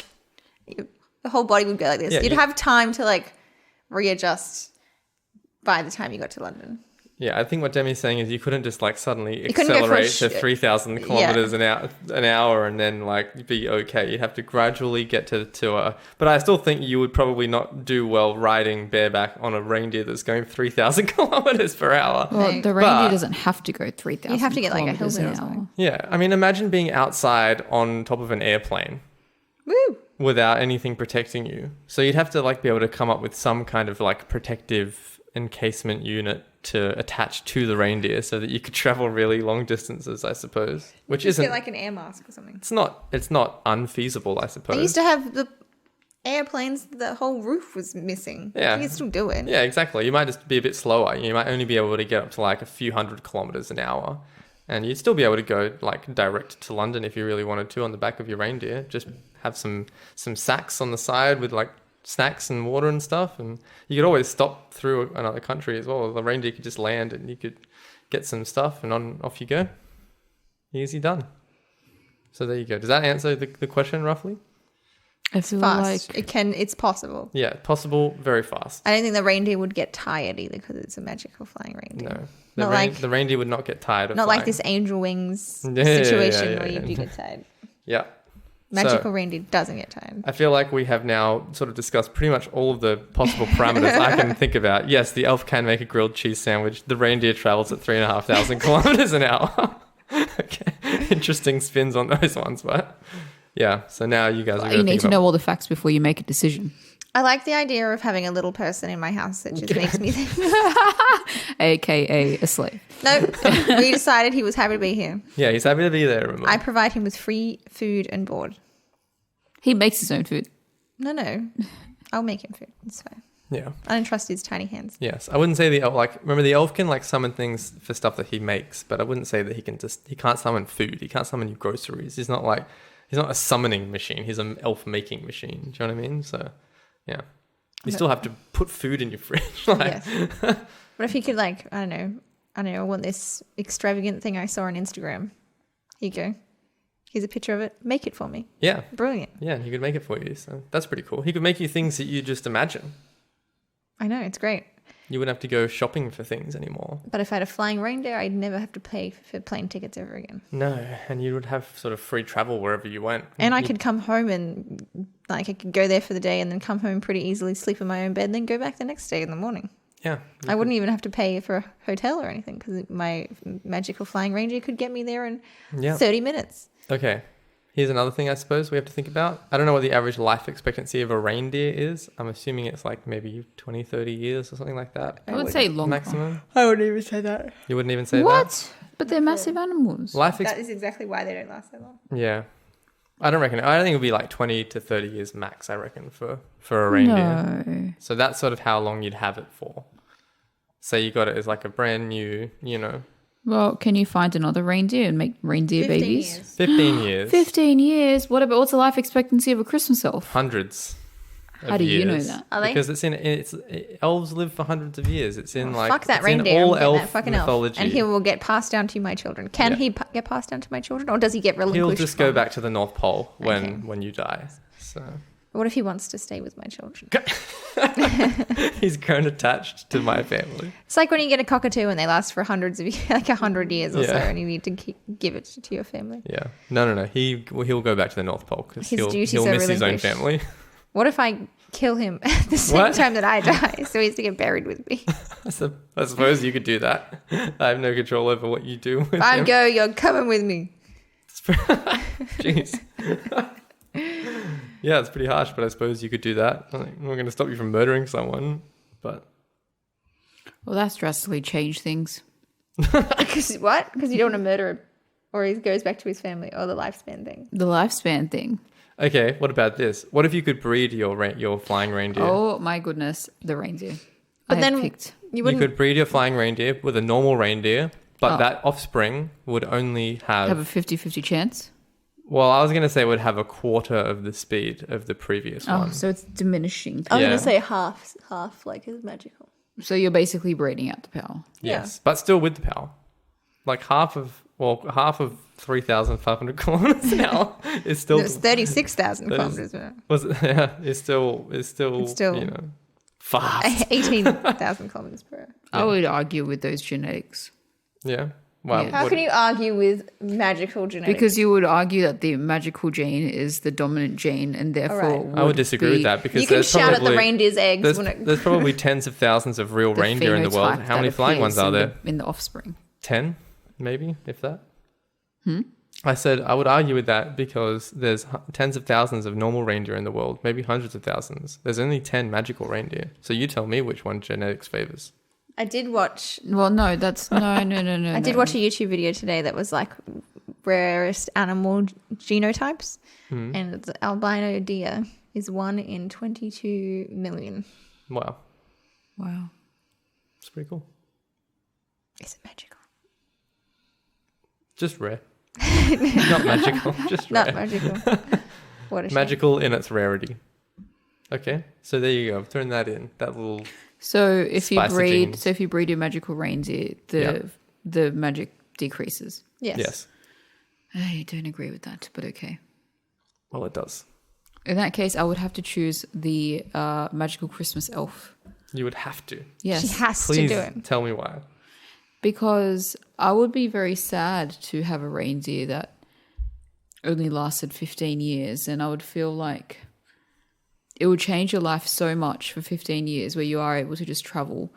Speaker 2: the whole body would go like this.
Speaker 1: Yeah,
Speaker 2: You'd
Speaker 1: you-
Speaker 2: have time to like readjust by the time you got to London.
Speaker 1: Yeah, I think what Demi's saying is you couldn't just like suddenly
Speaker 2: couldn't go for a
Speaker 1: accelerate to 3,000 kilometers an hour and then like be okay. You have to gradually get to the tour. But I still think you would probably not do well riding bareback on a reindeer that's going 3,000 kilometers per hour.
Speaker 3: Well,
Speaker 2: No.
Speaker 3: the reindeer
Speaker 1: But-
Speaker 3: doesn't have to go 3,000.
Speaker 2: You have to get, like, a
Speaker 3: kilometers
Speaker 2: hill
Speaker 3: an
Speaker 2: or
Speaker 3: hour.
Speaker 2: something.
Speaker 1: Yeah, I mean, imagine being outside on top of an airplane
Speaker 2: Woo!
Speaker 1: without anything protecting you. So you'd have to like be able to come up with some kind of like protective encasement unit to attach to the reindeer so that you could travel really long distances, I suppose. Which
Speaker 2: Just
Speaker 1: isn't
Speaker 2: get like an air mask or something.
Speaker 1: it's not unfeasible, I suppose.
Speaker 2: I used to have the airplanes, the whole roof was missing.
Speaker 1: Yeah.
Speaker 2: You can still do it.
Speaker 1: Yeah, exactly. You might just be a bit slower. You might only be able to get up to like a few hundred kilometers an hour. And you'd still be able to go like direct to London if you really wanted to on the back of your reindeer. Just have some sacks on the side with like snacks and water and stuff. And you could always stop through another country as well. The reindeer could just land and you could get some stuff and off you go. Easy done. So there you go. Does that answer the question roughly?
Speaker 3: I feel
Speaker 2: Fast.
Speaker 3: like
Speaker 2: It's possible.
Speaker 1: Yeah, possible, very fast.
Speaker 2: I don't think the reindeer would get tired either because it's a magical flying reindeer.
Speaker 1: No.
Speaker 2: Not like-
Speaker 1: The reindeer would not get tired of
Speaker 2: Not like
Speaker 1: flying.
Speaker 2: this angel wings
Speaker 1: Yeah, yeah,
Speaker 2: situation
Speaker 1: yeah,
Speaker 2: where
Speaker 1: yeah.
Speaker 2: you do get tired.
Speaker 1: Yeah.
Speaker 2: Magical reindeer doesn't get tired.
Speaker 1: I feel like we have now sort of discussed pretty much all of the possible parameters I can think about. Yes, the elf can make a grilled cheese sandwich. The reindeer travels at 3,500 kilometers an hour. Okay. Interesting spins on those ones, but yeah. So now you guys are
Speaker 3: you need to know all the facts before you make a decision.
Speaker 2: I like the idea of having a little person in my house that just makes me think.
Speaker 3: AKA a slave.
Speaker 2: No, we decided he was happy to be here.
Speaker 1: Yeah, he's happy to be there. Remember?
Speaker 2: I provide him with free food and board.
Speaker 3: He makes his own food.
Speaker 2: No. I'll make him food. It's fine.
Speaker 1: Yeah.
Speaker 2: I don't trust his tiny hands.
Speaker 1: Yes, I wouldn't say the elf. Like, remember the elf can like summon things for stuff that he makes, but I wouldn't say that he can't summon food. He can't summon you groceries. He's not a summoning machine. He's an elf making machine. Do you know what I mean? So, yeah, you still have to put food in your fridge. Like,
Speaker 2: Yes. What if he could like, I don't know, I want this extravagant thing I saw on Instagram. Here you go. Here's a picture of it. Make it for me.
Speaker 1: yeah,
Speaker 2: Brilliant.
Speaker 1: yeah, he could make it for you. So that's pretty cool. He could make you things that you just imagine.
Speaker 2: I know, it's great.
Speaker 1: You wouldn't have to go shopping for things anymore.
Speaker 2: But if I had a flying reindeer, I'd never have to pay for plane tickets ever again.
Speaker 1: No, and you would have sort of free travel wherever you went.
Speaker 2: And I could come home and like I could go there for the day and then come home pretty easily, sleep in my own bed, and then go back the next day in the morning.
Speaker 1: Yeah.
Speaker 2: I wouldn't even have to pay for a hotel or anything because my magical flying reindeer could get me there in
Speaker 1: Yeah.
Speaker 2: 30 minutes.
Speaker 1: Okay. Here's another thing I suppose we have to think about. I don't know what the average life expectancy of a reindeer is. I'm assuming it's like maybe 20, 30 years or something like that.
Speaker 3: I would say longer.
Speaker 1: Maximum.
Speaker 2: I wouldn't even say that.
Speaker 1: You wouldn't even say
Speaker 3: What? But they're massive animals.
Speaker 1: that?
Speaker 2: That is exactly why they don't last so long.
Speaker 1: Yeah. I don't think it would be like 20 to 30 years max, I reckon, for a reindeer.
Speaker 3: No.
Speaker 1: So that's sort of how long you'd have it for. Say you got it as like a brand new,
Speaker 3: Well, can you find another reindeer and make reindeer
Speaker 2: 15
Speaker 3: babies?
Speaker 2: years.
Speaker 1: 15 years.
Speaker 3: 15 years. What's the life expectancy of a Christmas elf?
Speaker 1: Hundreds. of
Speaker 3: How do you know
Speaker 1: years.
Speaker 3: that?
Speaker 2: Are they?
Speaker 1: Because elves live for hundreds of years. It's in like
Speaker 2: Fuck that
Speaker 1: it's
Speaker 2: reindeer.
Speaker 1: in all
Speaker 2: I'm getting
Speaker 1: elf
Speaker 2: that fucking
Speaker 1: mythology.
Speaker 2: elf. And he will get passed down to my children. Can
Speaker 1: Yeah.
Speaker 2: he get passed down to my children? Or does he get relinquished?
Speaker 1: He'll just go
Speaker 2: from-
Speaker 1: back to the North Pole
Speaker 2: Okay.
Speaker 1: when you die. So
Speaker 2: What if he wants to stay with my children?
Speaker 1: he's grown attached to my family.
Speaker 2: It's like when you get a cockatoo and they last for hundreds of like 100 years or so,
Speaker 1: Yeah.
Speaker 2: and you need to give it to your family.
Speaker 1: Yeah. No. He'll go back to the North Pole because
Speaker 2: His duties
Speaker 1: he'll
Speaker 2: are
Speaker 1: miss his own
Speaker 2: relinquished.
Speaker 1: family.
Speaker 2: What if I kill him at the same
Speaker 1: What?
Speaker 2: time that I die. So he has to get buried with me.
Speaker 1: I suppose you could do that. I have no control over what you do with
Speaker 2: I
Speaker 1: him.
Speaker 2: go, you're coming with me.
Speaker 1: Jeez. Yeah, it's pretty harsh, but I suppose you could do that. I'm not going to stop you from murdering someone, but
Speaker 3: Well, that's drastically changed things.
Speaker 2: Because what? Because you don't want to murder him. Or he goes back to his family. Or the lifespan thing.
Speaker 3: The lifespan thing.
Speaker 1: okay. What about this? What if you could breed your flying reindeer?
Speaker 3: Oh my goodness, the reindeer.
Speaker 2: But
Speaker 3: I
Speaker 2: then
Speaker 3: had picked.
Speaker 2: you
Speaker 1: You
Speaker 2: wouldn't...
Speaker 1: could breed your flying reindeer with a normal reindeer, but
Speaker 3: Oh.
Speaker 1: that offspring would only
Speaker 3: Have a 50-50 chance.
Speaker 1: Well, I was going to say would have a quarter of the speed of the previous
Speaker 3: Oh,
Speaker 1: one.
Speaker 3: so it's diminishing.
Speaker 2: I'm
Speaker 1: Yeah.
Speaker 2: going to say half like is magical.
Speaker 3: So you're basically breeding out the power.
Speaker 1: Yes, but still with the power. Like half of 3,500 kilometers an hour is still
Speaker 2: No, it's 36,000
Speaker 1: That is-
Speaker 2: kilometers an hour.
Speaker 1: was yeah, is still
Speaker 2: It's still-
Speaker 1: you know fast.
Speaker 2: 18,000 kilometers per hour.
Speaker 3: I would argue with those genetics.
Speaker 1: Yeah. Wow.
Speaker 3: Yeah.
Speaker 2: How can you argue with magical genetics?
Speaker 3: Because you would argue that the magical gene is the dominant gene and therefore
Speaker 2: Alright.
Speaker 1: I would disagree with that because
Speaker 2: you can
Speaker 1: there's
Speaker 2: shout at
Speaker 1: probably
Speaker 2: the reindeer's eggs
Speaker 1: there's,
Speaker 2: when it...
Speaker 1: there's probably tens of thousands of real
Speaker 3: the
Speaker 1: reindeer in the world.
Speaker 3: phenotype
Speaker 1: How many
Speaker 3: that
Speaker 1: flying ones
Speaker 3: appears
Speaker 1: are
Speaker 3: in
Speaker 1: there?
Speaker 3: in the offspring?
Speaker 1: 10, maybe, if that. I said I would argue with that because there's tens of thousands of normal reindeer in the world, maybe hundreds of thousands. There's only 10 magical reindeer. So you tell me which one genetics favors.
Speaker 2: I did watch...
Speaker 3: Well, no, that's no.
Speaker 2: I did watch a YouTube video today that was like rarest animal genotypes. And the albino deer is 1 in 22 million.
Speaker 1: Wow.
Speaker 3: Wow.
Speaker 1: It's pretty cool.
Speaker 2: Is it magical?
Speaker 1: Just rare. Not magical, just rare.
Speaker 2: Not magical. What a shame.
Speaker 1: Magical in its rarity. Okay, so there you go. I've thrown that in. That little...
Speaker 3: So if you
Speaker 1: Spice the
Speaker 3: breed,
Speaker 1: genes.
Speaker 3: so if you breed your magical reindeer, the magic decreases.
Speaker 2: Yes.
Speaker 1: Yes.
Speaker 3: I don't agree with that, but okay.
Speaker 1: Well, it does.
Speaker 3: In that case, I would have to choose the magical Christmas elf.
Speaker 1: You would have to.
Speaker 3: Yes,
Speaker 2: She has
Speaker 1: Please
Speaker 2: to do it.
Speaker 1: tell me why.
Speaker 3: because I would be very sad to have a reindeer that only lasted 15 years, and I would feel like it would change your life so much for 15 years where you are able to just travel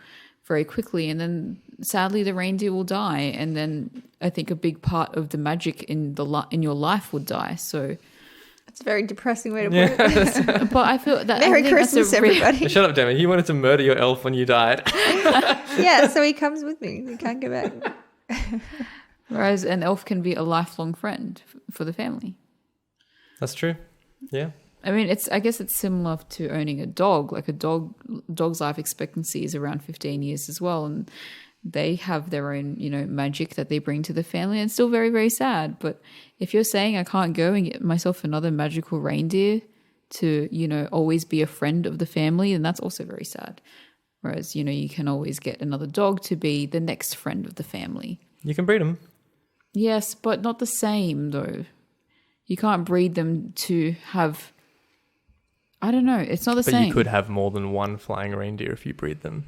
Speaker 3: very quickly, and then sadly the reindeer will die, and then I think a big part of the magic in in your life would die. So
Speaker 2: That's a very depressing way to put it.
Speaker 3: but I feel that
Speaker 2: Merry
Speaker 3: I think that's a
Speaker 2: Christmas, everybody.
Speaker 1: Shut up, Demi. You wanted to murder your elf when you died.
Speaker 2: Yeah, so he comes with me. He can't go back.
Speaker 3: Whereas an elf can be a lifelong friend for the family.
Speaker 1: That's true. Yeah.
Speaker 3: I mean, I guess it's similar to owning a dog. Like dog's life expectancy is around 15 years as well, and they have their own, magic that they bring to the family. And it's still very, very sad. But if you're saying I can't go and get myself another magical reindeer to, always be a friend of the family, then that's also very sad. Whereas, you can always get another dog to be the next friend of the family.
Speaker 1: You can breed them.
Speaker 3: Yes, but not the same though. You can't breed them to have. I don't know. It's not the
Speaker 1: But
Speaker 3: same.
Speaker 1: you could have more than one flying reindeer if you breed them.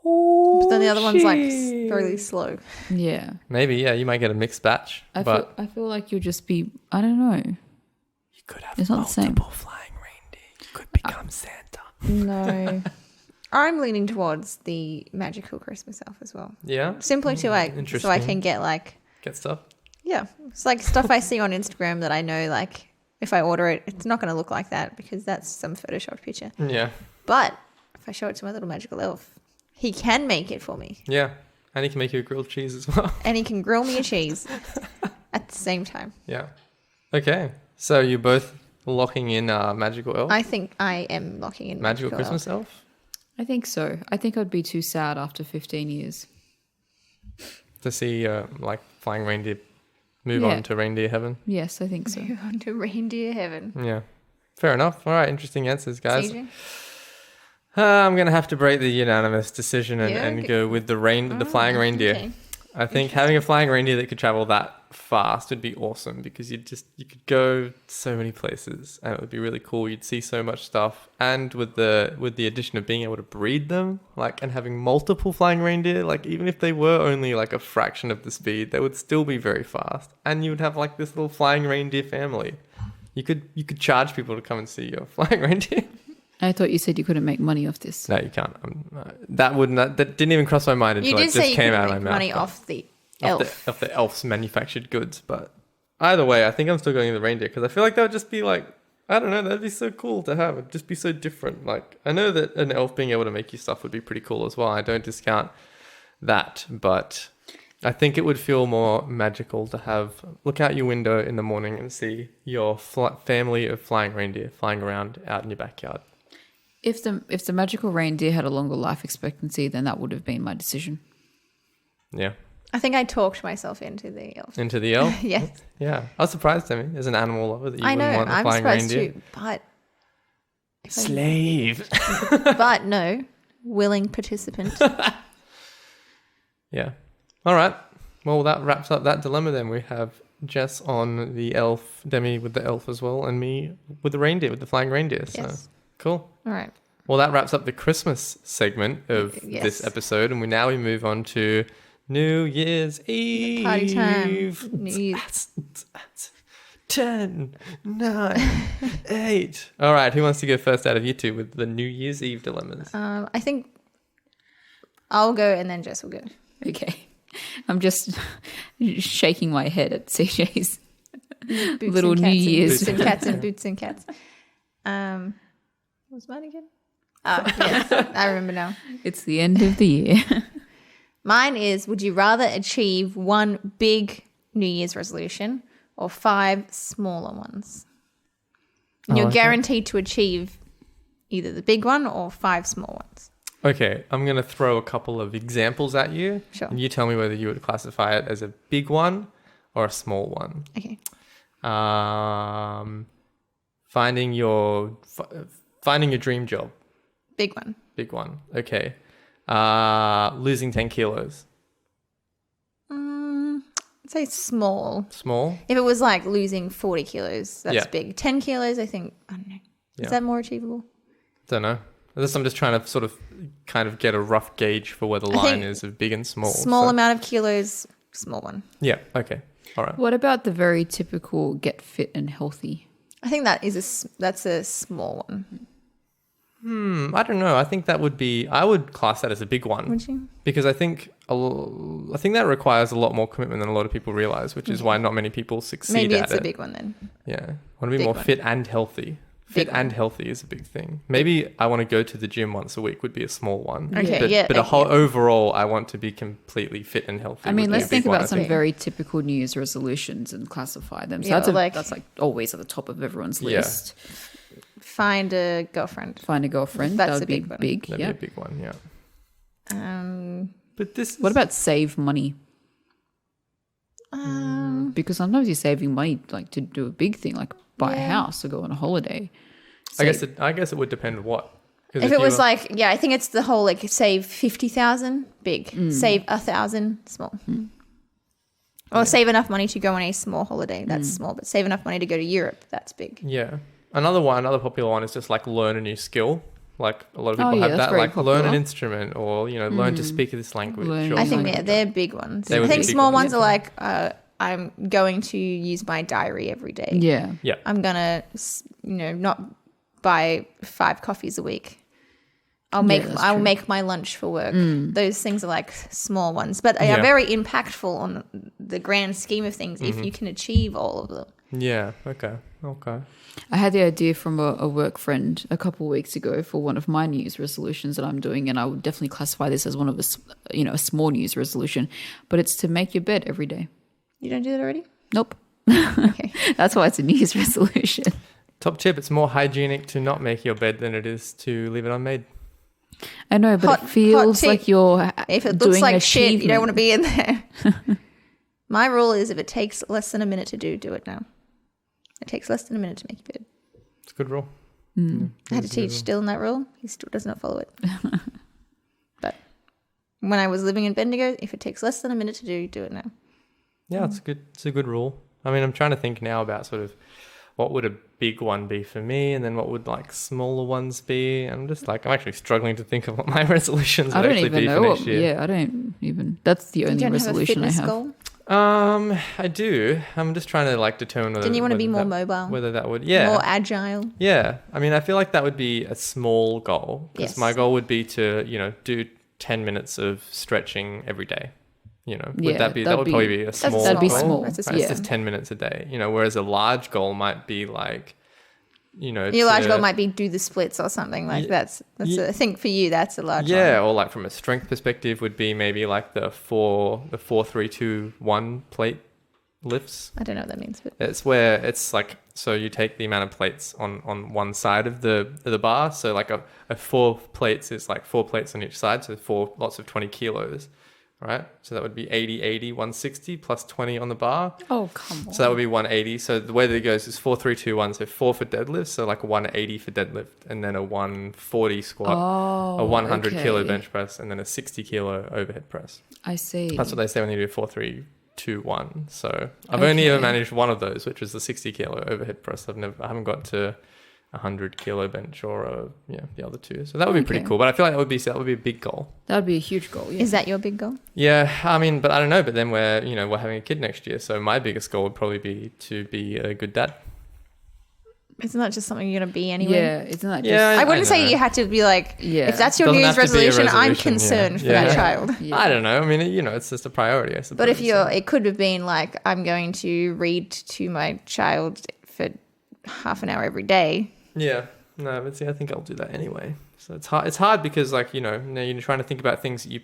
Speaker 2: But then the other one's like really slow.
Speaker 3: Yeah.
Speaker 1: Maybe, yeah. You might get a mixed batch. But
Speaker 3: I feel like you'll just be. I don't know.
Speaker 1: you could have
Speaker 3: It's not the same.
Speaker 1: multiple flying reindeer. You could become Santa.
Speaker 2: No. I'm leaning towards the magical Christmas elf as well.
Speaker 1: Yeah?
Speaker 2: Simply so I
Speaker 1: Interesting.
Speaker 2: can get
Speaker 1: Get stuff?
Speaker 2: yeah. It's like stuff I see on Instagram that I know like if I order it, it's not going to look like that because that's some photoshopped picture.
Speaker 1: Yeah.
Speaker 2: But if I show it to my little magical elf, he can make it for me.
Speaker 1: Yeah. And he can make you a grilled cheese as well.
Speaker 2: And he can grill me a cheese at the same time.
Speaker 1: Yeah. Okay. So you're both locking in magical elf?
Speaker 2: I think I am locking in
Speaker 1: magical Christmas elf?
Speaker 3: I think so. I think I'd be too sad after 15 years.
Speaker 1: To see flying reindeer move
Speaker 3: Yeah.
Speaker 1: on to reindeer heaven?
Speaker 3: Yes, I think so.
Speaker 2: Move on to reindeer heaven.
Speaker 1: Yeah. Fair enough. All right. Interesting answers, guys.
Speaker 2: CJ?
Speaker 1: I'm going to have to break the unanimous decision and,
Speaker 2: Yeah,
Speaker 1: and
Speaker 2: okay.
Speaker 1: go with the flying reindeer.
Speaker 2: Okay.
Speaker 1: I think having a flying reindeer that could travel that fast would be awesome because you could go so many places and it would be really cool. You'd see so much stuff, and with the addition of being able to breed them, and having multiple flying reindeer, even if they were only a fraction of the speed, they would still be very fast, and you would have this little flying reindeer family. You could charge people to come and see your flying reindeer.
Speaker 3: I thought you said you couldn't make money off this.
Speaker 1: No, you can't. That didn't even cross my mind
Speaker 2: You
Speaker 1: until
Speaker 2: did
Speaker 1: it
Speaker 2: say
Speaker 1: just
Speaker 2: you
Speaker 1: came
Speaker 2: couldn't
Speaker 1: out of my
Speaker 2: make
Speaker 1: mouth.
Speaker 2: money
Speaker 1: but-
Speaker 2: off the elf.
Speaker 1: Of the elf's manufactured goods. But either way, I think I'm still going with the reindeer because I feel like that would just be like, I don't know, that'd be so cool to have. It'd just be so different. Like, I know that an elf being able to make you stuff would be pretty cool as well. I don't discount that, but I think it would feel more magical to look out your window in the morning and see your family of flying reindeer flying around out in your backyard.
Speaker 3: If the magical reindeer had a longer life expectancy, then that would have been my decision.
Speaker 1: Yeah.
Speaker 2: I think I talked myself into the elf.
Speaker 1: Into the elf?
Speaker 2: Yes.
Speaker 1: Yeah. I was surprised, Demi, as an animal lover, that you
Speaker 2: I know.
Speaker 1: wouldn't want a
Speaker 2: I'm
Speaker 1: flying
Speaker 2: surprised
Speaker 1: reindeer.
Speaker 2: too. But,
Speaker 1: Slave.
Speaker 2: but no, willing participant.
Speaker 1: Yeah. All right. Well, that wraps up that dilemma then. We have Jess on the elf, Demi with the elf as well, and me with the reindeer, with the flying reindeer. So
Speaker 2: Yes.
Speaker 1: cool.
Speaker 2: All right.
Speaker 1: Well, that wraps up the Christmas segment of
Speaker 2: Yes.
Speaker 1: this episode, and we move on to New Year's Eve.
Speaker 2: Party time. New Year's.
Speaker 1: 10, 9, 8. All right, who wants to go first out of you two with the New Year's Eve dilemmas?
Speaker 2: I think I'll go and then Jess will go.
Speaker 3: Okay. I'm just shaking my head at CJ's
Speaker 2: Boots
Speaker 3: little
Speaker 2: and
Speaker 3: New
Speaker 2: cats and
Speaker 3: Year's.
Speaker 2: boots and cats and boots and cats. What was mine again? Oh, yes, I remember now.
Speaker 3: It's the end of the year.
Speaker 2: Mine is: would you rather achieve one big New Year's resolution or 5 smaller ones? And you're
Speaker 1: okay.
Speaker 2: guaranteed to achieve either the big one or 5 small ones.
Speaker 1: Okay, I'm going to throw a couple of examples at you.
Speaker 2: Sure.
Speaker 1: And you tell me whether you would classify it as a big one or a small one.
Speaker 2: Okay.
Speaker 1: Finding your dream job.
Speaker 2: Big one.
Speaker 1: Big one. Okay. Losing 10 kilos.
Speaker 2: I'd say small.
Speaker 1: Small?
Speaker 2: If it was like losing 40 kilos, that's
Speaker 1: Yeah.
Speaker 2: big. 10 kilos, I think, I don't know.
Speaker 1: Yeah.
Speaker 2: Is that more achievable?
Speaker 1: Don't know. I'm just trying to sort of kind of get a rough gauge for where the
Speaker 2: I
Speaker 1: line
Speaker 2: think
Speaker 1: is of big and small.
Speaker 2: Small
Speaker 1: so-
Speaker 2: amount of kilos, small one.
Speaker 1: Yeah. Okay. All right.
Speaker 3: What about the very typical get fit and healthy?
Speaker 2: I think that's a small one.
Speaker 1: I don't know. I think that I would class that as a big one.
Speaker 2: Would you?
Speaker 1: Because I think that requires a lot more commitment than a lot of people realize, which is why not many people succeed
Speaker 2: Maybe
Speaker 1: at
Speaker 2: it's
Speaker 1: it.
Speaker 2: a big one then.
Speaker 1: Yeah. I want to be
Speaker 2: Big
Speaker 1: more
Speaker 2: one.
Speaker 1: fit and healthy. Fit
Speaker 2: Big
Speaker 1: and
Speaker 2: one.
Speaker 1: healthy is a big thing. Maybe I want to go to the gym once a week would be a small one.
Speaker 2: Okay,
Speaker 1: But,
Speaker 2: yeah,
Speaker 1: but
Speaker 2: okay.
Speaker 1: overall, I want to be completely fit and healthy.
Speaker 3: I mean,
Speaker 1: would be
Speaker 3: let's
Speaker 1: a big
Speaker 3: think
Speaker 1: one,
Speaker 3: about
Speaker 1: I
Speaker 3: some
Speaker 1: think.
Speaker 3: very typical New Year's resolutions and classify them. So
Speaker 2: Yeah,
Speaker 3: that's like always at the top of everyone's
Speaker 1: Yeah.
Speaker 3: list.
Speaker 2: Find a girlfriend.
Speaker 3: Find a girlfriend.
Speaker 2: That's
Speaker 3: that
Speaker 2: a
Speaker 3: would be
Speaker 2: big one.
Speaker 3: big.
Speaker 1: That'd
Speaker 3: Yeah.
Speaker 1: be a big one, yeah.
Speaker 2: Um,
Speaker 1: But this
Speaker 3: What about save money? Because sometimes you're saving money like to do a big thing, like buy a
Speaker 2: Yeah.
Speaker 3: house or go on a holiday.
Speaker 1: I guess it would depend what. 'Cause
Speaker 2: if it was
Speaker 1: you-
Speaker 2: like, yeah, I think it's the whole like save 50,000, big. Save 1,000, small. Or save enough money to go on a small holiday, that's small. But save enough money to go to Europe, that's big.
Speaker 1: Yeah. Another popular one is just like learn a new skill. Like a lot of people
Speaker 3: yeah,
Speaker 1: have
Speaker 3: that's
Speaker 1: that,
Speaker 3: very
Speaker 1: like learn an
Speaker 3: popular.
Speaker 1: instrument or, learn to speak this language.
Speaker 3: Learn-
Speaker 1: or
Speaker 2: I think
Speaker 1: something like
Speaker 2: they're
Speaker 1: that.
Speaker 2: big ones.
Speaker 1: They
Speaker 2: I
Speaker 1: would
Speaker 2: think
Speaker 1: be big
Speaker 2: small
Speaker 1: ones.
Speaker 2: ones are like, I'm going to use my diary every day.
Speaker 3: Yeah.
Speaker 1: Yeah.
Speaker 2: I'm gonna, not buy 5 coffees a week. I'll
Speaker 3: that's true.
Speaker 2: make my lunch for work. Those things are like small ones, but they
Speaker 1: Yeah.
Speaker 2: are very impactful on the grand scheme of things if you can achieve all of them.
Speaker 1: Yeah. Okay.
Speaker 3: I had the idea from a work friend a couple of weeks ago for one of my New Year's resolutions that I'm doing, and I would definitely classify this as one of a small New Year's resolution, but it's to make your bed every day.
Speaker 2: You don't do that already?
Speaker 3: Nope.
Speaker 2: Okay.
Speaker 3: That's why it's a New Year's resolution.
Speaker 1: Top tip: it's more hygienic to not make your bed than it is to leave it unmade.
Speaker 3: I know, but
Speaker 2: Hot-
Speaker 3: it feels
Speaker 2: hot
Speaker 3: like
Speaker 2: tip.
Speaker 3: you're
Speaker 2: If it
Speaker 3: doing
Speaker 2: looks like
Speaker 3: an
Speaker 2: shit, you don't want to be in
Speaker 3: achievement.
Speaker 2: there. My rule is if it takes less than a minute to do it now. It takes less than a minute to make your bed.
Speaker 1: It's a good rule.
Speaker 2: I had to teach Dylan that rule. He still does not follow it. But when I was living in Bendigo, if it takes less than a minute to do it now.
Speaker 1: Yeah, it's good. It's a good rule. I mean, I'm trying to think now about sort of what would a big one be for me, and then what would like smaller ones be. I'm actually struggling to think of what my resolutions would
Speaker 3: I don't
Speaker 1: actually
Speaker 3: even
Speaker 1: be
Speaker 3: know
Speaker 1: for
Speaker 3: what.
Speaker 1: next year.
Speaker 3: Yeah, I don't even. That's the
Speaker 2: You
Speaker 3: only
Speaker 2: don't have a
Speaker 3: resolution I
Speaker 2: fitness
Speaker 3: have.
Speaker 2: goal?
Speaker 1: I do. I'm just trying to like determine whether.
Speaker 2: Didn't you want to be more
Speaker 1: that,
Speaker 2: mobile?
Speaker 1: Whether that would,
Speaker 2: More agile?
Speaker 1: Yeah. I mean, I feel like that would be a small goal because
Speaker 2: Yes.
Speaker 1: my goal would be to, do 10 minutes of stretching every day. Would
Speaker 3: Yeah,
Speaker 1: that would probably be a small
Speaker 3: that'd be
Speaker 1: goal.
Speaker 3: small.
Speaker 2: That's a
Speaker 1: Right?
Speaker 2: small
Speaker 1: It's just 10 minutes a day, whereas a large goal might be like,
Speaker 2: Your large goal might be do the splits or something like that's I think for you that's a large
Speaker 1: yeah,
Speaker 2: one.
Speaker 1: or like from a strength perspective would be maybe like the 4-3-2-1 plate lifts.
Speaker 2: I don't know what that means, but
Speaker 1: It's where it's like, so you take the amount of plates on one side of the bar. So like a 4 plates is like 4 plates on each side. So 4 lots of 20 kilos, right? So that would be 80, 160 plus 20 on the bar.
Speaker 3: Oh, come on.
Speaker 1: So that would be 180. So the way that it goes is 4-3-2-1. So 4 for deadlift. So like 180 for deadlift and then a 140 squat, a 100 kilo bench press, and then a 60 kilo overhead press.
Speaker 3: I see.
Speaker 1: That's what they say when you do 4-3-2-1. So I've only ever managed one of those, which was the 60 kilo overhead press. I haven't got to 100 kilo bench or the other two. So that would be pretty cool. But I feel like that would be a big goal.
Speaker 3: That would be a huge goal. Yeah.
Speaker 2: is that your big goal?
Speaker 1: Yeah, I mean, but I don't know. But then we're having a kid next year, so my biggest goal would probably be to be a good dad.
Speaker 2: Isn't that just something you're gonna be anyway?
Speaker 3: Yeah, isn't that just...
Speaker 1: Yeah,
Speaker 2: I wouldn't say
Speaker 1: know.
Speaker 2: you had to be like,
Speaker 3: Yeah.
Speaker 2: if that's your
Speaker 1: Doesn't
Speaker 2: New
Speaker 1: have
Speaker 2: Year's
Speaker 1: to be a
Speaker 2: resolution, I'm
Speaker 1: resolution,
Speaker 2: concerned for
Speaker 1: yeah.
Speaker 2: that child.
Speaker 3: Yeah.
Speaker 1: I don't know. I mean, it's just a priority, I suppose.
Speaker 2: But if it could have been like, I'm going to read to my child for half an hour every day.
Speaker 1: Yeah. No, but see, I think I'll do that anyway. So it's hard. It's hard because now you're trying to think about things that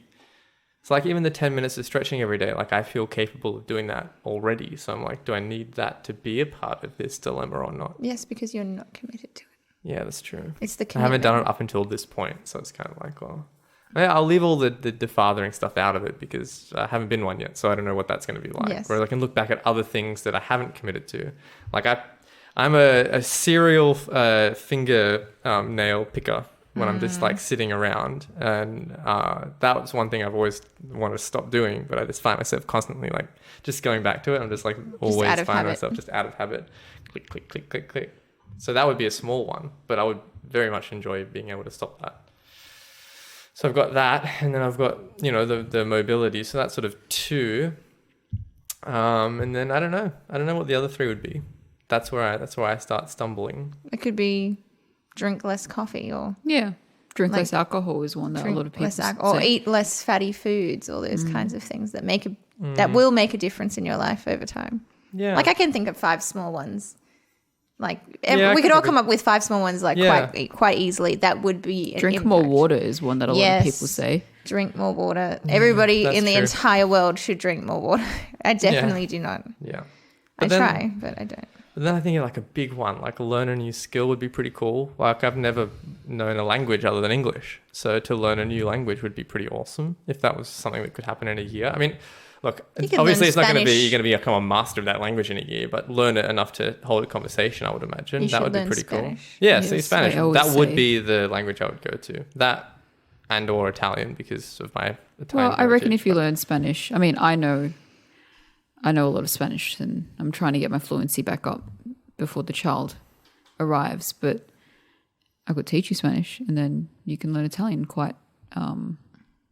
Speaker 1: it's like even the 10 minutes of stretching every day, like I feel capable of doing that already. So I'm like, do I need that to be a part of this dilemma or not?
Speaker 2: Yes, because you're not committed to it.
Speaker 1: Yeah, that's true.
Speaker 2: It's the
Speaker 1: I
Speaker 2: commitment.
Speaker 1: haven't done it up until this point. So it's kind of like, well, I'll leave all the fathering stuff out of it because I haven't been one yet. So I don't know what that's going to be like.
Speaker 2: Yes.
Speaker 1: Whereas I can look back at other things that I haven't committed to. Like I'm a serial finger nail picker when I'm just like sitting around. And that was one thing I've always wanted to stop doing. But I just find myself constantly like just going back to it. I'm just like always
Speaker 2: out of
Speaker 1: find
Speaker 2: habit.
Speaker 1: myself just out of habit. Click, click, click, click, click. So that would be a small one, but I would very much enjoy being able to stop that. So I've got that, and then I've got the mobility. So that's sort of 2, and then I don't know what the other 3 would be. That's where I start stumbling.
Speaker 2: It could be drink less coffee or
Speaker 3: Yeah. Drink
Speaker 2: Like,
Speaker 3: less alcohol is one that a lot of people
Speaker 2: or
Speaker 3: say.
Speaker 2: eat less fatty foods, all those kinds of things that that will make a difference in your life over time.
Speaker 1: Yeah,
Speaker 2: Like I can think of 5 small ones. Like
Speaker 1: Yeah, I
Speaker 2: we
Speaker 1: could
Speaker 2: could all
Speaker 1: think
Speaker 2: come up with 5 small ones like
Speaker 1: Yeah.
Speaker 2: quite easily. That would be an
Speaker 3: Drink more
Speaker 2: impact.
Speaker 3: water is one that a lot of people say.
Speaker 2: Drink more water. Everybody
Speaker 1: that's
Speaker 2: in the
Speaker 1: true.
Speaker 2: entire world should drink more water. I definitely do not.
Speaker 1: yeah.
Speaker 2: I
Speaker 1: But then-
Speaker 2: try, but I don't.
Speaker 1: But then I think like a big one, like learn a new skill would be pretty cool. Like I've never known a language other than English. So to learn a new language would be pretty awesome if that was something that could happen in a year. I mean, look,
Speaker 2: You can
Speaker 1: obviously
Speaker 2: learn
Speaker 1: it's not going to be,
Speaker 2: Spanish.
Speaker 1: you're going to become a master of that language in a year, but learn it enough to hold a conversation, I would imagine.
Speaker 2: You
Speaker 1: That
Speaker 2: should
Speaker 1: would be
Speaker 2: learn
Speaker 1: pretty cool.
Speaker 2: Spanish.
Speaker 1: Yeah, see
Speaker 3: Yes,
Speaker 1: Spanish.
Speaker 3: I always
Speaker 1: That would
Speaker 3: say.
Speaker 1: be the language I would go to. That and or Italian because of my Italian
Speaker 3: Well, I reckon
Speaker 1: heritage,
Speaker 3: if you
Speaker 1: but-
Speaker 3: learn Spanish, I mean, I know a lot of Spanish and I'm trying to get my fluency back up before the child arrives, but I could teach you Spanish and then you can learn Italian quite,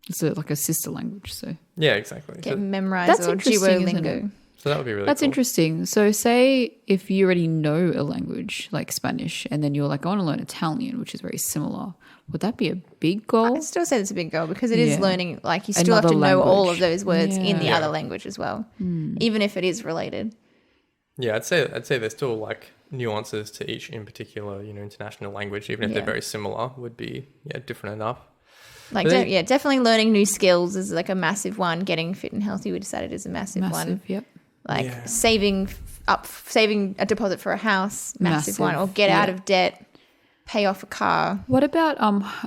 Speaker 3: it's like a sister language. So
Speaker 1: Yeah, exactly.
Speaker 2: Get
Speaker 1: So,
Speaker 2: memorized
Speaker 3: That's
Speaker 2: or
Speaker 3: interesting, isn't
Speaker 2: Duolingo.
Speaker 3: it?
Speaker 1: so that would be really
Speaker 3: that's
Speaker 1: cool.
Speaker 3: interesting. So say if you already know a language like Spanish and then you're like, I want to learn Italian, which is very similar. Would that be a big goal?
Speaker 2: I still say it's a big goal because it is
Speaker 3: Yeah.
Speaker 2: learning, like you still have
Speaker 3: Another
Speaker 2: to know all
Speaker 3: language.
Speaker 2: of those words in the
Speaker 1: Yeah.
Speaker 2: other language as well, even if it is related.
Speaker 1: Yeah, I'd say there's still like nuances to each in particular, international language, even if
Speaker 2: Yeah.
Speaker 1: they're very similar, would be different enough.
Speaker 2: Like,
Speaker 1: But then-
Speaker 2: definitely learning new skills is like a massive one. Getting fit and healthy, we decided is a massive one.
Speaker 3: Massive, yep.
Speaker 2: Like
Speaker 1: Yeah.
Speaker 2: saving a deposit for a house, massive one. Or
Speaker 3: Massive,
Speaker 2: get out
Speaker 3: yeah.
Speaker 2: of debt, pay off a car.
Speaker 3: What about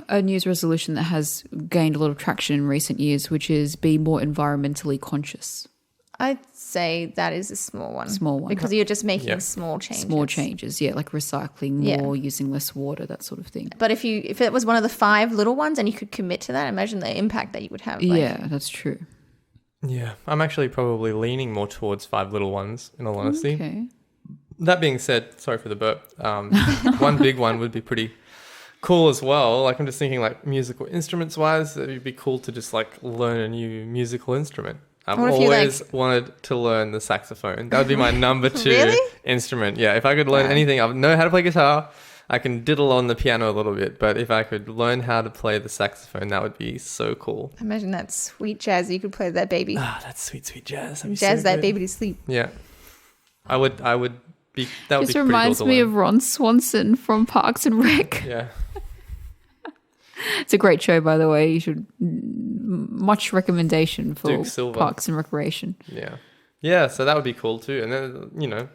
Speaker 3: a New Year's resolution that has gained a lot of traction in recent years, which is be more environmentally conscious?
Speaker 2: I'd say that is a small one.
Speaker 3: Small one.
Speaker 2: Because you're just making
Speaker 1: Yeah.
Speaker 2: small changes.
Speaker 3: Small changes, yeah, like recycling
Speaker 2: Yeah.
Speaker 3: more, using less water, that sort of thing.
Speaker 2: But if it was one of the 5 little ones and you could commit to that, imagine the impact that you would have. Like,
Speaker 3: Yeah, that's true.
Speaker 1: Yeah, I'm actually probably leaning more towards 5 little ones, in all honesty.
Speaker 3: Okay.
Speaker 1: That being said, sorry for the burp, one big one would be pretty cool as well. Like I'm just thinking like musical instruments wise, it'd be cool to just like learn a new musical instrument. I've
Speaker 2: What if you,
Speaker 1: always wanted to learn the saxophone. That would be my number 2
Speaker 2: Really?
Speaker 1: instrument. Yeah, if I could learn anything, I know how to play guitar. I can diddle on the piano a little bit, but if I could learn how to play the saxophone, that would be so cool.
Speaker 2: Imagine that sweet jazz you could play that baby.
Speaker 1: Ah, that's sweet, sweet jazz. That'd be
Speaker 2: Jazz
Speaker 1: so
Speaker 2: that
Speaker 1: good.
Speaker 2: baby to sleep.
Speaker 1: Yeah, I would be. That would
Speaker 3: This
Speaker 1: be pretty
Speaker 3: reminds
Speaker 1: cool to
Speaker 3: me
Speaker 1: learn.
Speaker 3: of Ron Swanson from Parks and Rec.
Speaker 1: Yeah,
Speaker 3: It's a great show, by the way. You should much recommendation for
Speaker 1: Duke Silver.
Speaker 3: Parks and Recreation.
Speaker 1: yeah. So that would be cool too. And then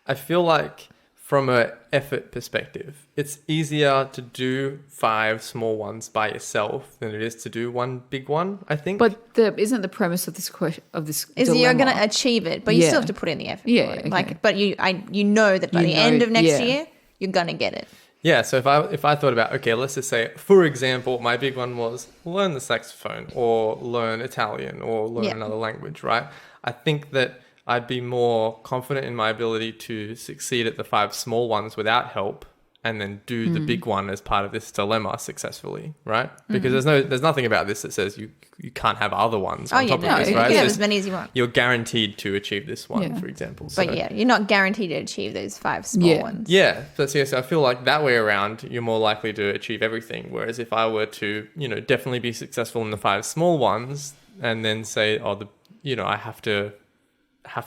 Speaker 1: I feel like from a effort perspective, it's easier to do 5 small ones by yourself than it is to do one big one. I think.
Speaker 3: But isn't the premise of this question
Speaker 2: Is
Speaker 3: dilemma,
Speaker 2: you're going to achieve it, but you
Speaker 3: Yeah.
Speaker 2: still have to put in the effort.
Speaker 3: Yeah,
Speaker 2: for it.
Speaker 3: okay.
Speaker 2: Like, but you know that by
Speaker 3: You
Speaker 2: the
Speaker 3: know,
Speaker 2: end of next
Speaker 3: yeah.
Speaker 2: year, you're going to get it.
Speaker 1: Yeah, so if I thought about, okay, let's just say, for example, my big one was learn the saxophone or learn Italian or learn
Speaker 2: Yeah.
Speaker 1: another language, right? I think that I'd be more confident in my ability to succeed at the 5 small ones without help and then do the big one as part of this dilemma successfully, right? Because there's nothing about this that says you can't have other ones on top of this,
Speaker 2: you
Speaker 1: right?
Speaker 2: can
Speaker 1: It's
Speaker 2: have
Speaker 1: just
Speaker 2: as many as you want.
Speaker 1: you're guaranteed to achieve this one,
Speaker 3: Yeah.
Speaker 1: for example.
Speaker 2: But
Speaker 1: So-
Speaker 2: yeah, you're not guaranteed to achieve those 5 small
Speaker 3: Yeah.
Speaker 2: ones.
Speaker 1: Yeah, so I feel like that way around, you're more likely to achieve everything. Whereas if I were to, definitely be successful in the 5 small ones, and then say, I have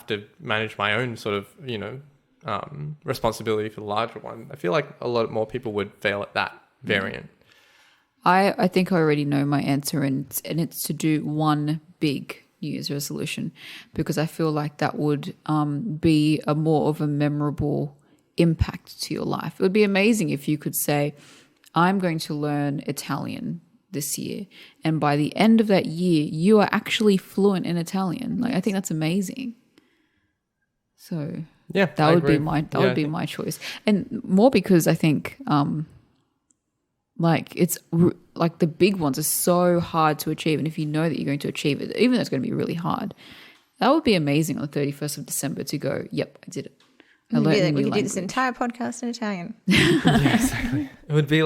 Speaker 1: to manage my own sort of, responsibility for the larger one. I feel like a lot more people would fail at that variant.
Speaker 3: I think I already know my answer, and it's to do one big New Year's resolution, because I feel like that would be a more of a memorable impact to your life. It would be amazing if you could say, I'm going to learn Italian this year, and by the end of that year, you are actually fluent in Italian. Like, I think that's amazing. So
Speaker 1: Yeah,
Speaker 3: that would be my choice, and more because I think like the big ones are so hard to achieve, and if you know that you're going to achieve it, even though it's going to be really hard, that would be amazing on the 31st of December to go, yep, I did it. I learned a new
Speaker 2: We could do this
Speaker 3: language.
Speaker 2: entire podcast in Italian.
Speaker 1: Yeah, exactly. It would be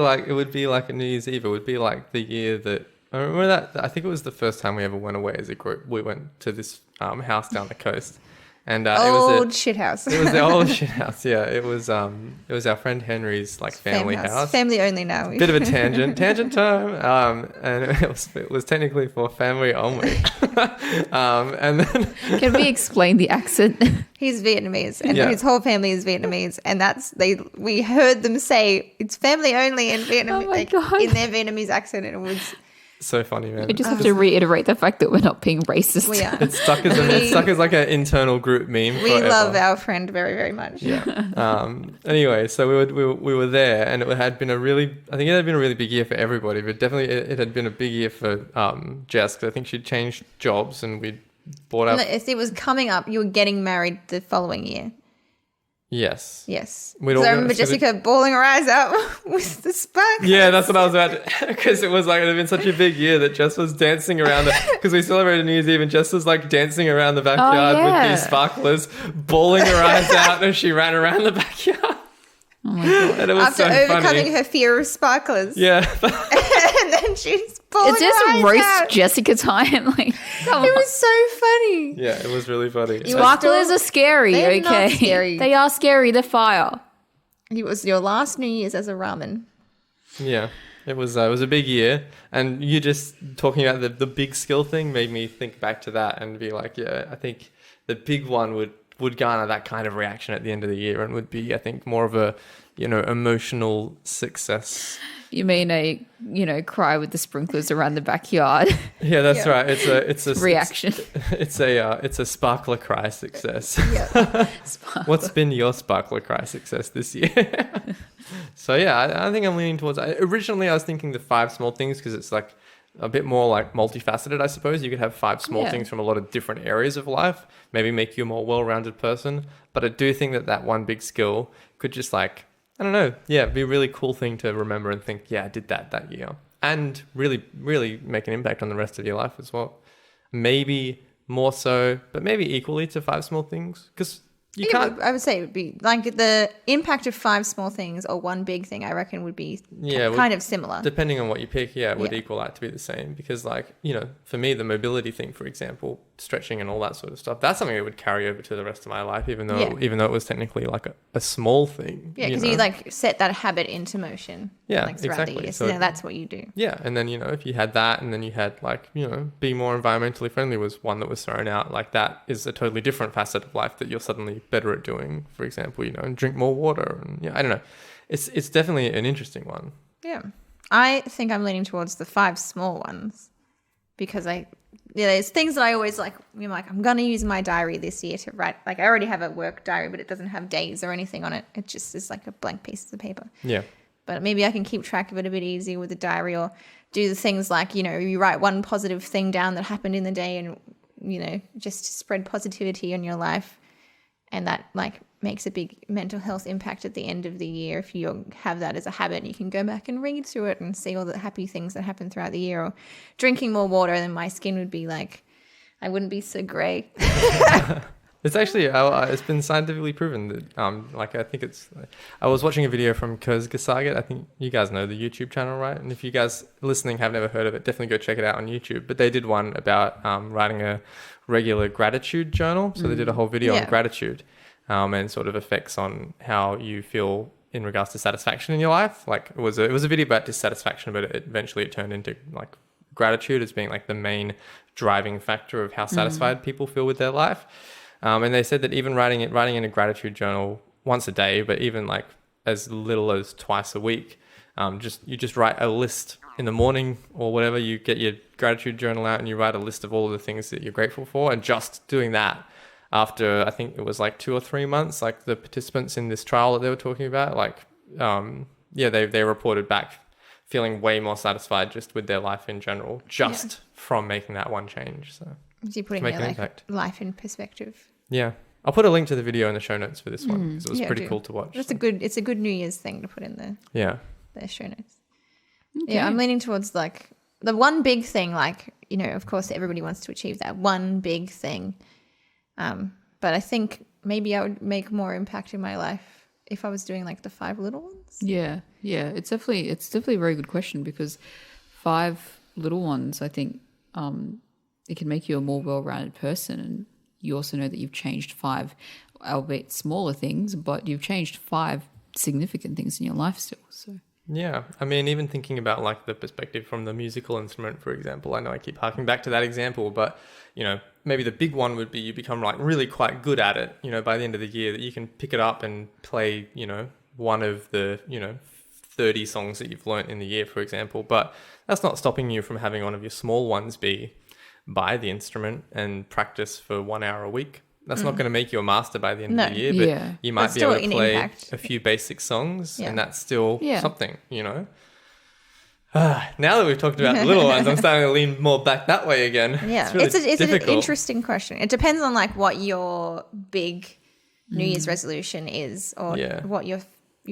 Speaker 1: like a New Year's Eve. It would be like the year that I remember that. I think it was the first time we ever went away as a group. We went to this house down the coast, and it was
Speaker 2: Old shit house.
Speaker 1: it was the old shit house. Yeah, it was our friend Henry's family house.
Speaker 2: Family only now.
Speaker 1: Bit of a tangent time. And it was technically for family only. And then
Speaker 3: Can we explain the accent?
Speaker 2: He's Vietnamese, and
Speaker 1: Yeah.
Speaker 2: his whole family is Vietnamese, and we heard them say it's family only in Vietnam,
Speaker 3: Oh my God.
Speaker 2: in their Vietnamese accent, and it was
Speaker 1: so funny, man.
Speaker 3: We just have to reiterate the fact that we're not being racist.
Speaker 2: we are.
Speaker 1: It's stuck as like an internal group meme.
Speaker 2: We
Speaker 1: forever.
Speaker 2: love our friend very, very much.
Speaker 1: Yeah. Anyway, so we were there, and it had been a really big year for everybody, but definitely it had been a big year for Jess, because I think she'd changed jobs, and we'd bought
Speaker 2: No,
Speaker 1: up.
Speaker 2: it was coming up. You were getting married the following year.
Speaker 1: Yes.
Speaker 2: Yes.
Speaker 1: We'd
Speaker 2: So
Speaker 1: all
Speaker 2: I
Speaker 1: got-
Speaker 2: remember
Speaker 1: so
Speaker 2: Jessica bawling her eyes out with the spark.
Speaker 1: Yeah, that's what I was about to, because it was like, it had been such a big year that Jess was dancing around because we celebrated New Year's Eve, and Jess was like dancing around the backyard
Speaker 3: yeah.
Speaker 1: with these sparklers, bawling her eyes out as she ran around the backyard.
Speaker 3: Oh my God.
Speaker 1: And it was
Speaker 2: After
Speaker 1: so
Speaker 2: overcoming
Speaker 1: funny.
Speaker 2: her fear of sparklers.
Speaker 1: Yeah.
Speaker 2: And then she's bawling
Speaker 3: Is this
Speaker 2: her eyes
Speaker 3: roast
Speaker 2: out.
Speaker 3: Jessica time? Like, come
Speaker 2: It
Speaker 3: on.
Speaker 2: was so funny.
Speaker 1: Yeah, it was really funny.
Speaker 2: You were
Speaker 3: Sparklers
Speaker 2: still-
Speaker 3: are scary,
Speaker 2: They're not
Speaker 3: okay?
Speaker 2: scary.
Speaker 3: They are scary. They're fire.
Speaker 2: It was your last New Year's as a ramen.
Speaker 1: Yeah, it was a big year, and you just talking about the big skill thing made me think back to that and be like, yeah, I think the big one would garner that kind of reaction at the end of the year, and would be, I think, more of a emotional success.
Speaker 3: You mean cry with the sprinklers around the backyard
Speaker 1: Yeah, that's
Speaker 2: Yeah.
Speaker 1: right. It's a
Speaker 3: reaction?
Speaker 1: It's a sparkler cry success.
Speaker 2: Yeah.
Speaker 1: What's been your sparkler cry success this year? So yeah, I think I'm leaning towards. Originally, I was thinking the 5 small things, because it's like a bit more like multifaceted, I suppose. You could have 5 small
Speaker 3: Yeah.
Speaker 1: things from a lot of different areas of life, maybe make you a more well-rounded person. But I do think that one big skill could just, like, I don't know, yeah, be a really cool thing to remember and think, yeah, I did that year. And really, really make an impact on the rest of your life as well. Maybe more so, but maybe equally to 5 small things. Because you can't...
Speaker 2: I would say it would be like the impact of 5 small things or one big thing, I reckon would be kind of similar.
Speaker 1: Depending on what you pick, yeah, it would
Speaker 2: Yeah.
Speaker 1: equal out to be the same. Because, like, for me, the mobility thing, for example, stretching and all that sort of stuff. That's something that would carry over to the rest of my life, even though
Speaker 2: Yeah.
Speaker 1: it was technically like a small thing.
Speaker 2: Yeah, because you like set that habit into motion.
Speaker 1: Yeah,
Speaker 2: like throughout
Speaker 1: exactly.
Speaker 2: the year.
Speaker 1: So
Speaker 2: So that's what you do.
Speaker 1: Yeah, and then, if you had that, and then you had like, be more environmentally friendly was one that was thrown out. Like that is a totally different facet of life that you're suddenly better at doing. For example, and drink more water, and I don't know. It's definitely an interesting one.
Speaker 2: Yeah. I think I'm leaning towards the 5 small ones because there's things that I always like, I'm going to use my diary this year to write. Like I already have a work diary, but it doesn't have days or anything on it. It just is like a blank piece of paper.
Speaker 1: Yeah.
Speaker 2: But maybe I can keep track of it a bit easier with the diary, or do the things like, you write one positive thing down that happened in the day and, just to spread positivity in your life. And that like makes a big mental health impact at the end of the year. If you have that as a habit, you can go back and read through it and see all the happy things that happen throughout the year. Or drinking more water, then my skin would be like, I wouldn't be so grey.
Speaker 1: It's actually, it's been scientifically proven that, I was watching a video from Kurzgesagt. I think you guys know the YouTube channel, right? And if you guys listening have never heard of it, definitely go check it out on YouTube. But they did one about writing a regular gratitude journal. So they did a whole video on gratitude and sort of effects on how you feel in regards to satisfaction in your life. Like it was a video about dissatisfaction, but eventually it turned into like gratitude as being like the main driving factor of how satisfied people feel with their life. And they said that even writing in a gratitude journal once a day, but even like as little as twice a week, you just write a list in the morning or whatever. You get your gratitude journal out and you write a list of all of the things that you're grateful for. And just doing that after, I think it was like 2 or 3 months, like the participants in this trial that they were talking about, they reported back feeling way more satisfied just with their life in general, from making that one change. So
Speaker 2: you're putting your life in perspective.
Speaker 1: Yeah. I'll put a link to the video in the show notes for this one because it was pretty cool to watch.
Speaker 2: It's a good New Year's thing to put in the show notes. Okay. Yeah, I'm leaning towards like the one big thing, like, of course everybody wants to achieve that one big thing. But I think maybe I would make more impact in my life if I was doing like the 5 little ones.
Speaker 3: Yeah. Yeah. It's definitely a very good question because 5 little ones, I think, it can make you a more well-rounded person, and you also know that you've changed 5, albeit smaller things, but you've changed 5 significant things in your life still. So
Speaker 1: yeah, I mean, even thinking about like the perspective from the musical instrument, for example, I know I keep harking back to that example, but maybe the big one would be you become like really quite good at it, by the end of the year, that you can pick it up and play, one of the, 30 songs that you've learnt in the year, for example. But that's not stopping you from having one of your small ones be buy the instrument and practice for 1 hour a week. That's not going to make you a master by the end of the year, but you might be able to play a few basic songs, and that's still something, Now that we've talked about the little ones, I'm starting to lean more back that way again.
Speaker 2: Yeah, it's an interesting question. It depends on like what your big New Year's resolution is, or what your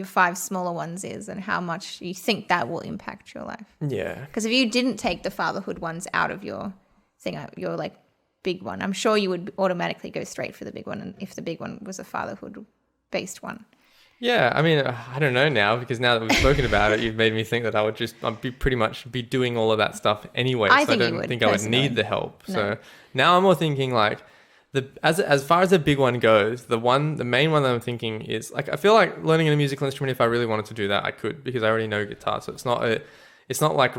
Speaker 2: 5 smaller ones is, and how much you think that will impact your life. Yeah. Because if you didn't take the fatherhood ones out of your thing, your like big one, I'm sure you would automatically go straight for the big one, and if the big one was a fatherhood based one.
Speaker 1: Yeah, I mean, I don't know now, because now that we've spoken about it, you've made me think that I'd be pretty much be doing all of that stuff anyway. I don't think I would need the help. No. So now I'm more thinking like as far as the big one goes, the main one that I'm thinking is like, I feel like learning a musical instrument, if I really wanted to do that, I could, because I already know guitar. So it's not like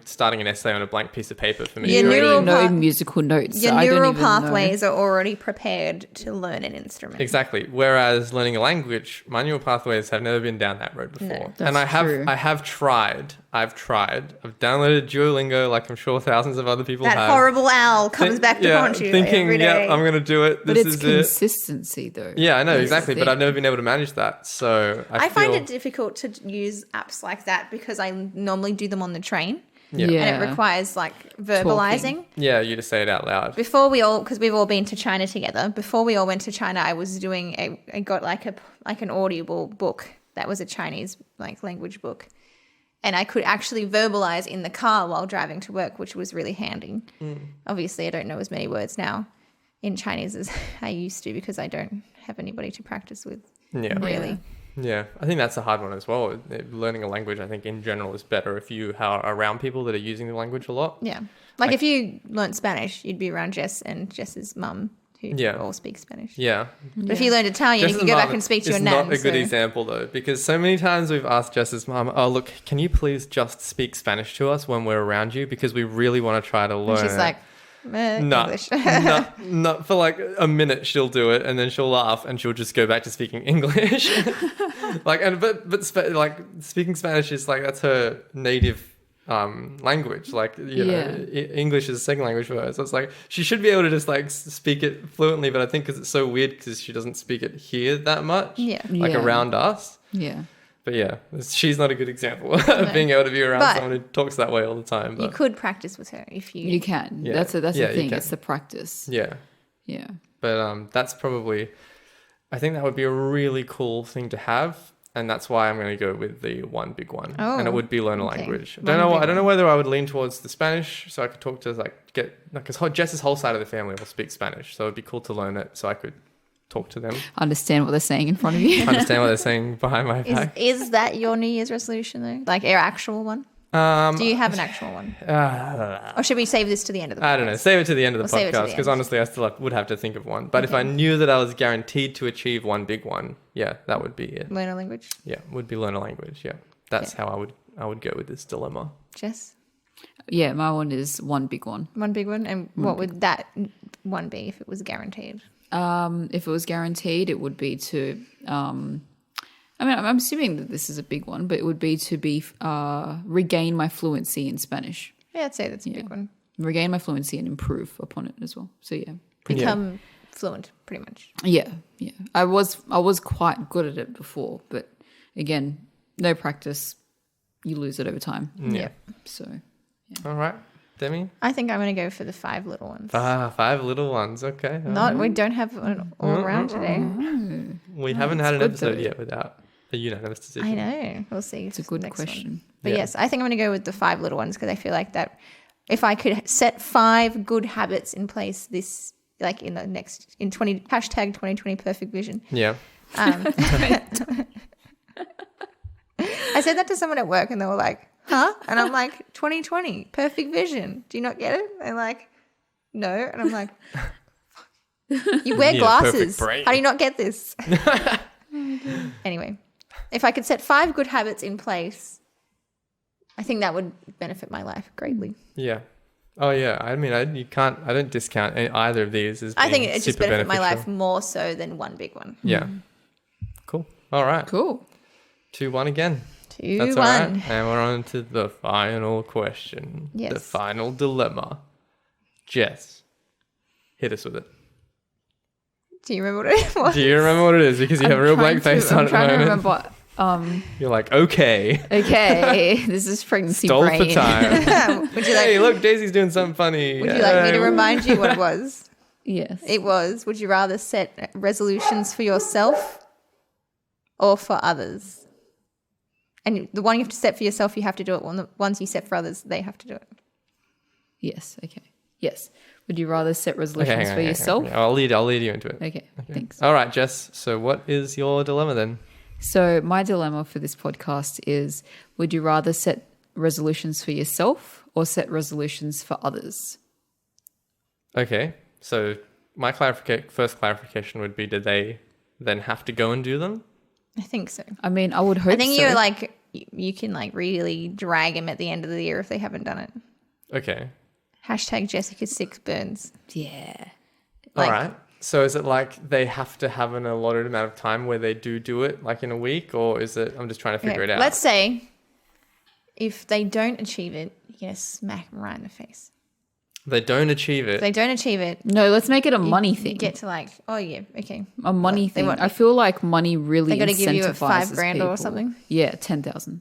Speaker 1: starting an essay on a blank piece of paper for me.
Speaker 3: You already know musical notes.
Speaker 2: Your neural pathways are already prepared to learn an instrument.
Speaker 1: Exactly. Whereas learning a language, my neural pathways have never been down that road before. No, and I have tried. I've downloaded Duolingo, like I'm sure thousands of other people have.
Speaker 2: That horrible owl comes back to haunt you every day.
Speaker 1: I'm going to do it.
Speaker 3: But it's consistency though.
Speaker 1: Yeah, I know, exactly. But I've never been able to manage that. So I
Speaker 2: find it difficult to use apps like that because I normally do them on the train.
Speaker 1: Yeah.
Speaker 2: And it requires like verbalizing.
Speaker 3: Talking.
Speaker 1: Yeah, you just say it out loud.
Speaker 2: Before because we've all been to China together. Before we all went to China, I was doing I got like an audible book that was a Chinese like language book. And I could actually verbalize in the car while driving to work, which was really handy. Obviously, I don't know as many words now in Chinese as I used to, because I don't have anybody to practice with, really.
Speaker 1: Yeah, I think that's a hard one as well. Learning a language, I think, in general is better if you are around people that are using the language a lot.
Speaker 2: Yeah. Like if you learnt Spanish, you'd be around Jess and Jess's mum, who
Speaker 1: Yeah.
Speaker 2: all speak Spanish.
Speaker 1: Yeah.
Speaker 2: But if you learned Italian, you
Speaker 1: Jess's
Speaker 2: can go back
Speaker 1: mum
Speaker 2: and speak to your
Speaker 1: is
Speaker 2: nan.
Speaker 1: not a good example though, because so many times we've asked Jess's mum, "Oh, look, can you please just speak Spanish to us when we're around you because we really want to try to learn."
Speaker 2: And she's
Speaker 1: it."
Speaker 2: like,
Speaker 1: No,
Speaker 2: English.
Speaker 1: no, for like a minute she'll do it and then she'll laugh and she'll just go back to speaking English. Like speaking Spanish is like that's her native language. Like you know, English is a second language for her. So it's like she should be able to just like speak it fluently. But I think because it's so weird because she doesn't speak it here that much.
Speaker 2: Yeah.
Speaker 1: Like
Speaker 3: Yeah.
Speaker 1: around us.
Speaker 3: Yeah.
Speaker 1: But yeah, she's not a good example of being able to be around
Speaker 2: But
Speaker 1: someone who talks that way all the time.
Speaker 2: You
Speaker 1: But
Speaker 2: could practice with her if you.
Speaker 3: You can.
Speaker 1: Yeah.
Speaker 3: That's
Speaker 1: Yeah,
Speaker 3: the
Speaker 1: you
Speaker 3: thing.
Speaker 1: can.
Speaker 3: It's the practice.
Speaker 1: yeah.
Speaker 3: Yeah.
Speaker 1: But that's probably, I think that would be a really cool thing to have, and that's why I'm going to go with the one big one, and it would be learn a
Speaker 2: okay.
Speaker 1: language.
Speaker 2: One
Speaker 1: I
Speaker 2: big
Speaker 1: don't know whether I would lean towards the Spanish, so I could talk to because Jess's whole side of the family will speak Spanish, so it'd be cool to learn it, so I could talk to them,
Speaker 3: Understand what they're saying in front of you.
Speaker 1: understand what they're saying behind my back.
Speaker 2: Is that your New Year's resolution though? Like your actual one? Do you have an actual one? Or should we save this to the end of the podcast?
Speaker 1: I don't know. Save it to the end of the
Speaker 2: We'll save it to
Speaker 1: podcast
Speaker 2: the
Speaker 1: because
Speaker 2: end.
Speaker 1: honestly, I still would have to think of one. But if I knew that I was guaranteed to achieve one big one, yeah, that would be it.
Speaker 2: Learn a language.
Speaker 1: Yeah, would be learn a language. Yeah, that's how I would go with this dilemma.
Speaker 2: Jess?
Speaker 3: Yeah, my one is one big one.
Speaker 2: One big one? And what would that one be if it was guaranteed?
Speaker 3: If it was guaranteed, it would be to. I mean, I'm assuming that this is a big one, but it would be to be regain my fluency in Spanish.
Speaker 2: Yeah, I'd say that's a big one.
Speaker 3: Regain my fluency and improve upon it as well. So yeah,
Speaker 2: Become fluent, pretty much.
Speaker 3: yeah. I was quite good at it before, but again, no practice, you lose it over time.
Speaker 1: Yeah.
Speaker 3: So
Speaker 1: All right, Demi.
Speaker 2: I think I'm going to go for the 5 little ones.
Speaker 1: 5 little ones. Okay.
Speaker 2: We don't have an all around today.
Speaker 1: We haven't had an
Speaker 3: good
Speaker 1: episode
Speaker 3: though.
Speaker 1: yet without a unanimous decision.
Speaker 2: I know. We'll see.
Speaker 3: it's a good question.
Speaker 2: But
Speaker 1: Yeah.
Speaker 2: yes, I think I'm going to go with the 5 little ones because I feel like that if I could set 5 good habits in place this, like in the next, in hashtag 2020 perfect vision.
Speaker 1: Yeah.
Speaker 2: I said that to someone at work and they were like, huh? And I'm like, 2020 perfect vision. Do you not get it? They're like, no. And I'm like, fuck. You wear
Speaker 1: Yeah,
Speaker 2: glasses.
Speaker 1: perfect brain.
Speaker 2: How do you not get this? Anyway, if I could set 5 good habits in place, I think that would benefit my life greatly.
Speaker 1: Yeah. Oh yeah. I mean, I don't discount either of these as being
Speaker 2: I think it just
Speaker 1: super
Speaker 2: benefit my life
Speaker 1: beneficial.
Speaker 2: more so than one big one.
Speaker 1: Yeah. Cool. All right.
Speaker 3: Cool.
Speaker 1: 2-1 again.
Speaker 2: 2,
Speaker 1: That's
Speaker 2: 1.
Speaker 1: all right. And we're on to the final question.
Speaker 2: Yes.
Speaker 1: The final dilemma. Jess, hit us with it.
Speaker 2: Do you remember what it was?
Speaker 1: Do you remember what it is? Because you have a real blank face on
Speaker 3: I'm
Speaker 1: at the
Speaker 3: trying to
Speaker 1: moment.
Speaker 3: remember.
Speaker 1: You're like, okay.
Speaker 3: Okay, this is pregnancy
Speaker 1: Stole
Speaker 3: brain.
Speaker 1: for time.
Speaker 2: Would you like?
Speaker 1: Hey, look, Daisy's doing something funny.
Speaker 2: Would you like me to remind you what it was?
Speaker 3: Yes.
Speaker 2: It was, would you rather set resolutions for yourself or for others? And the one you have to set for yourself, you have to do it. The ones you set for others, they have to do it.
Speaker 3: Yes. Okay. Yes. Would you rather set resolutions
Speaker 1: hang on,
Speaker 3: for
Speaker 1: hang on,
Speaker 3: yourself?
Speaker 1: hang on. I'll lead you into it.
Speaker 3: Okay. Thanks.
Speaker 1: All right, Jess. So what is your dilemma then?
Speaker 3: So my dilemma for this podcast is: would you rather set resolutions for yourself or set resolutions for others?
Speaker 1: Okay. So my first clarification would be, do they then have to go and do them?
Speaker 2: I think so.
Speaker 3: I mean, I would hope.
Speaker 2: I think
Speaker 3: so.
Speaker 2: you're like, you can like really drag them at the end of the year if they haven't done it.
Speaker 1: Okay.
Speaker 2: Hashtag Jessica 6 burns.
Speaker 3: Yeah.
Speaker 2: Like-
Speaker 1: All right. So is it like they have to have an allotted amount of time where they do it like in a week, or is it, I'm just trying to figure it out.
Speaker 2: Let's say if they don't achieve it, you're going to smack them right in the face.
Speaker 1: They don't achieve it.
Speaker 2: If they don't achieve it,
Speaker 3: No, let's make it a money
Speaker 2: you
Speaker 3: thing.
Speaker 2: get to like, oh yeah, okay.
Speaker 3: A money
Speaker 2: They
Speaker 3: thing.
Speaker 2: want-
Speaker 3: I feel like money really
Speaker 2: They gotta give you
Speaker 3: incentivizes
Speaker 2: $5,000 or
Speaker 3: people.
Speaker 2: something?
Speaker 3: Yeah, $10,000.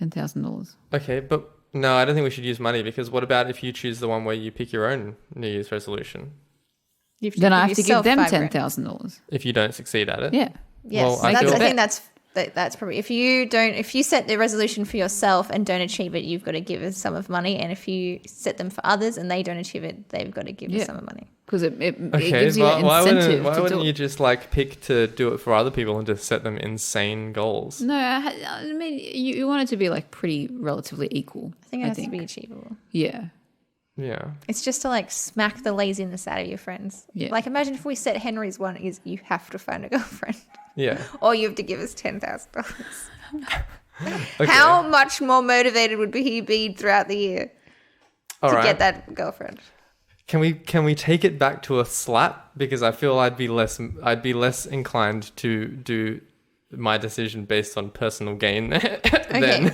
Speaker 3: $10,000.
Speaker 1: Okay, but no, I don't think we should use money, because what about if you choose the one where you pick your own New Year's resolution
Speaker 2: You have to
Speaker 3: Then I have to give
Speaker 2: yourself
Speaker 3: them
Speaker 2: $5,000.
Speaker 1: $10,000 if you don't succeed at it?
Speaker 3: Yeah.
Speaker 2: Yes,
Speaker 1: Well, I
Speaker 2: I
Speaker 1: feel-
Speaker 2: think that's probably if you set the resolution for yourself and don't achieve it, you've got to give a sum of money, and if you set them for others and they don't achieve it, they've got to give a sum of money.
Speaker 3: Because it
Speaker 1: Okay,
Speaker 3: gives you an
Speaker 1: why
Speaker 3: incentive
Speaker 1: why
Speaker 3: to
Speaker 1: wouldn't
Speaker 3: do
Speaker 1: you
Speaker 3: it.
Speaker 1: just like pick to do it for other people and just set them insane goals?
Speaker 3: No, I mean, you want it to be like pretty relatively equal.
Speaker 2: I think it has to be achievable.
Speaker 3: Yeah.
Speaker 1: Yeah.
Speaker 2: It's just to like smack the laziness out of your friends.
Speaker 3: Yeah.
Speaker 2: Like imagine if we set Henry's one is you have to find a girlfriend,
Speaker 1: Yeah.
Speaker 2: or you have to give us $10,000.
Speaker 1: Okay.
Speaker 2: How much more motivated would he be throughout the year
Speaker 1: All
Speaker 2: to
Speaker 1: right.
Speaker 2: get that girlfriend?
Speaker 1: Can we take it back to a slap? Because I feel I'd be less inclined to do my decision based on personal gain than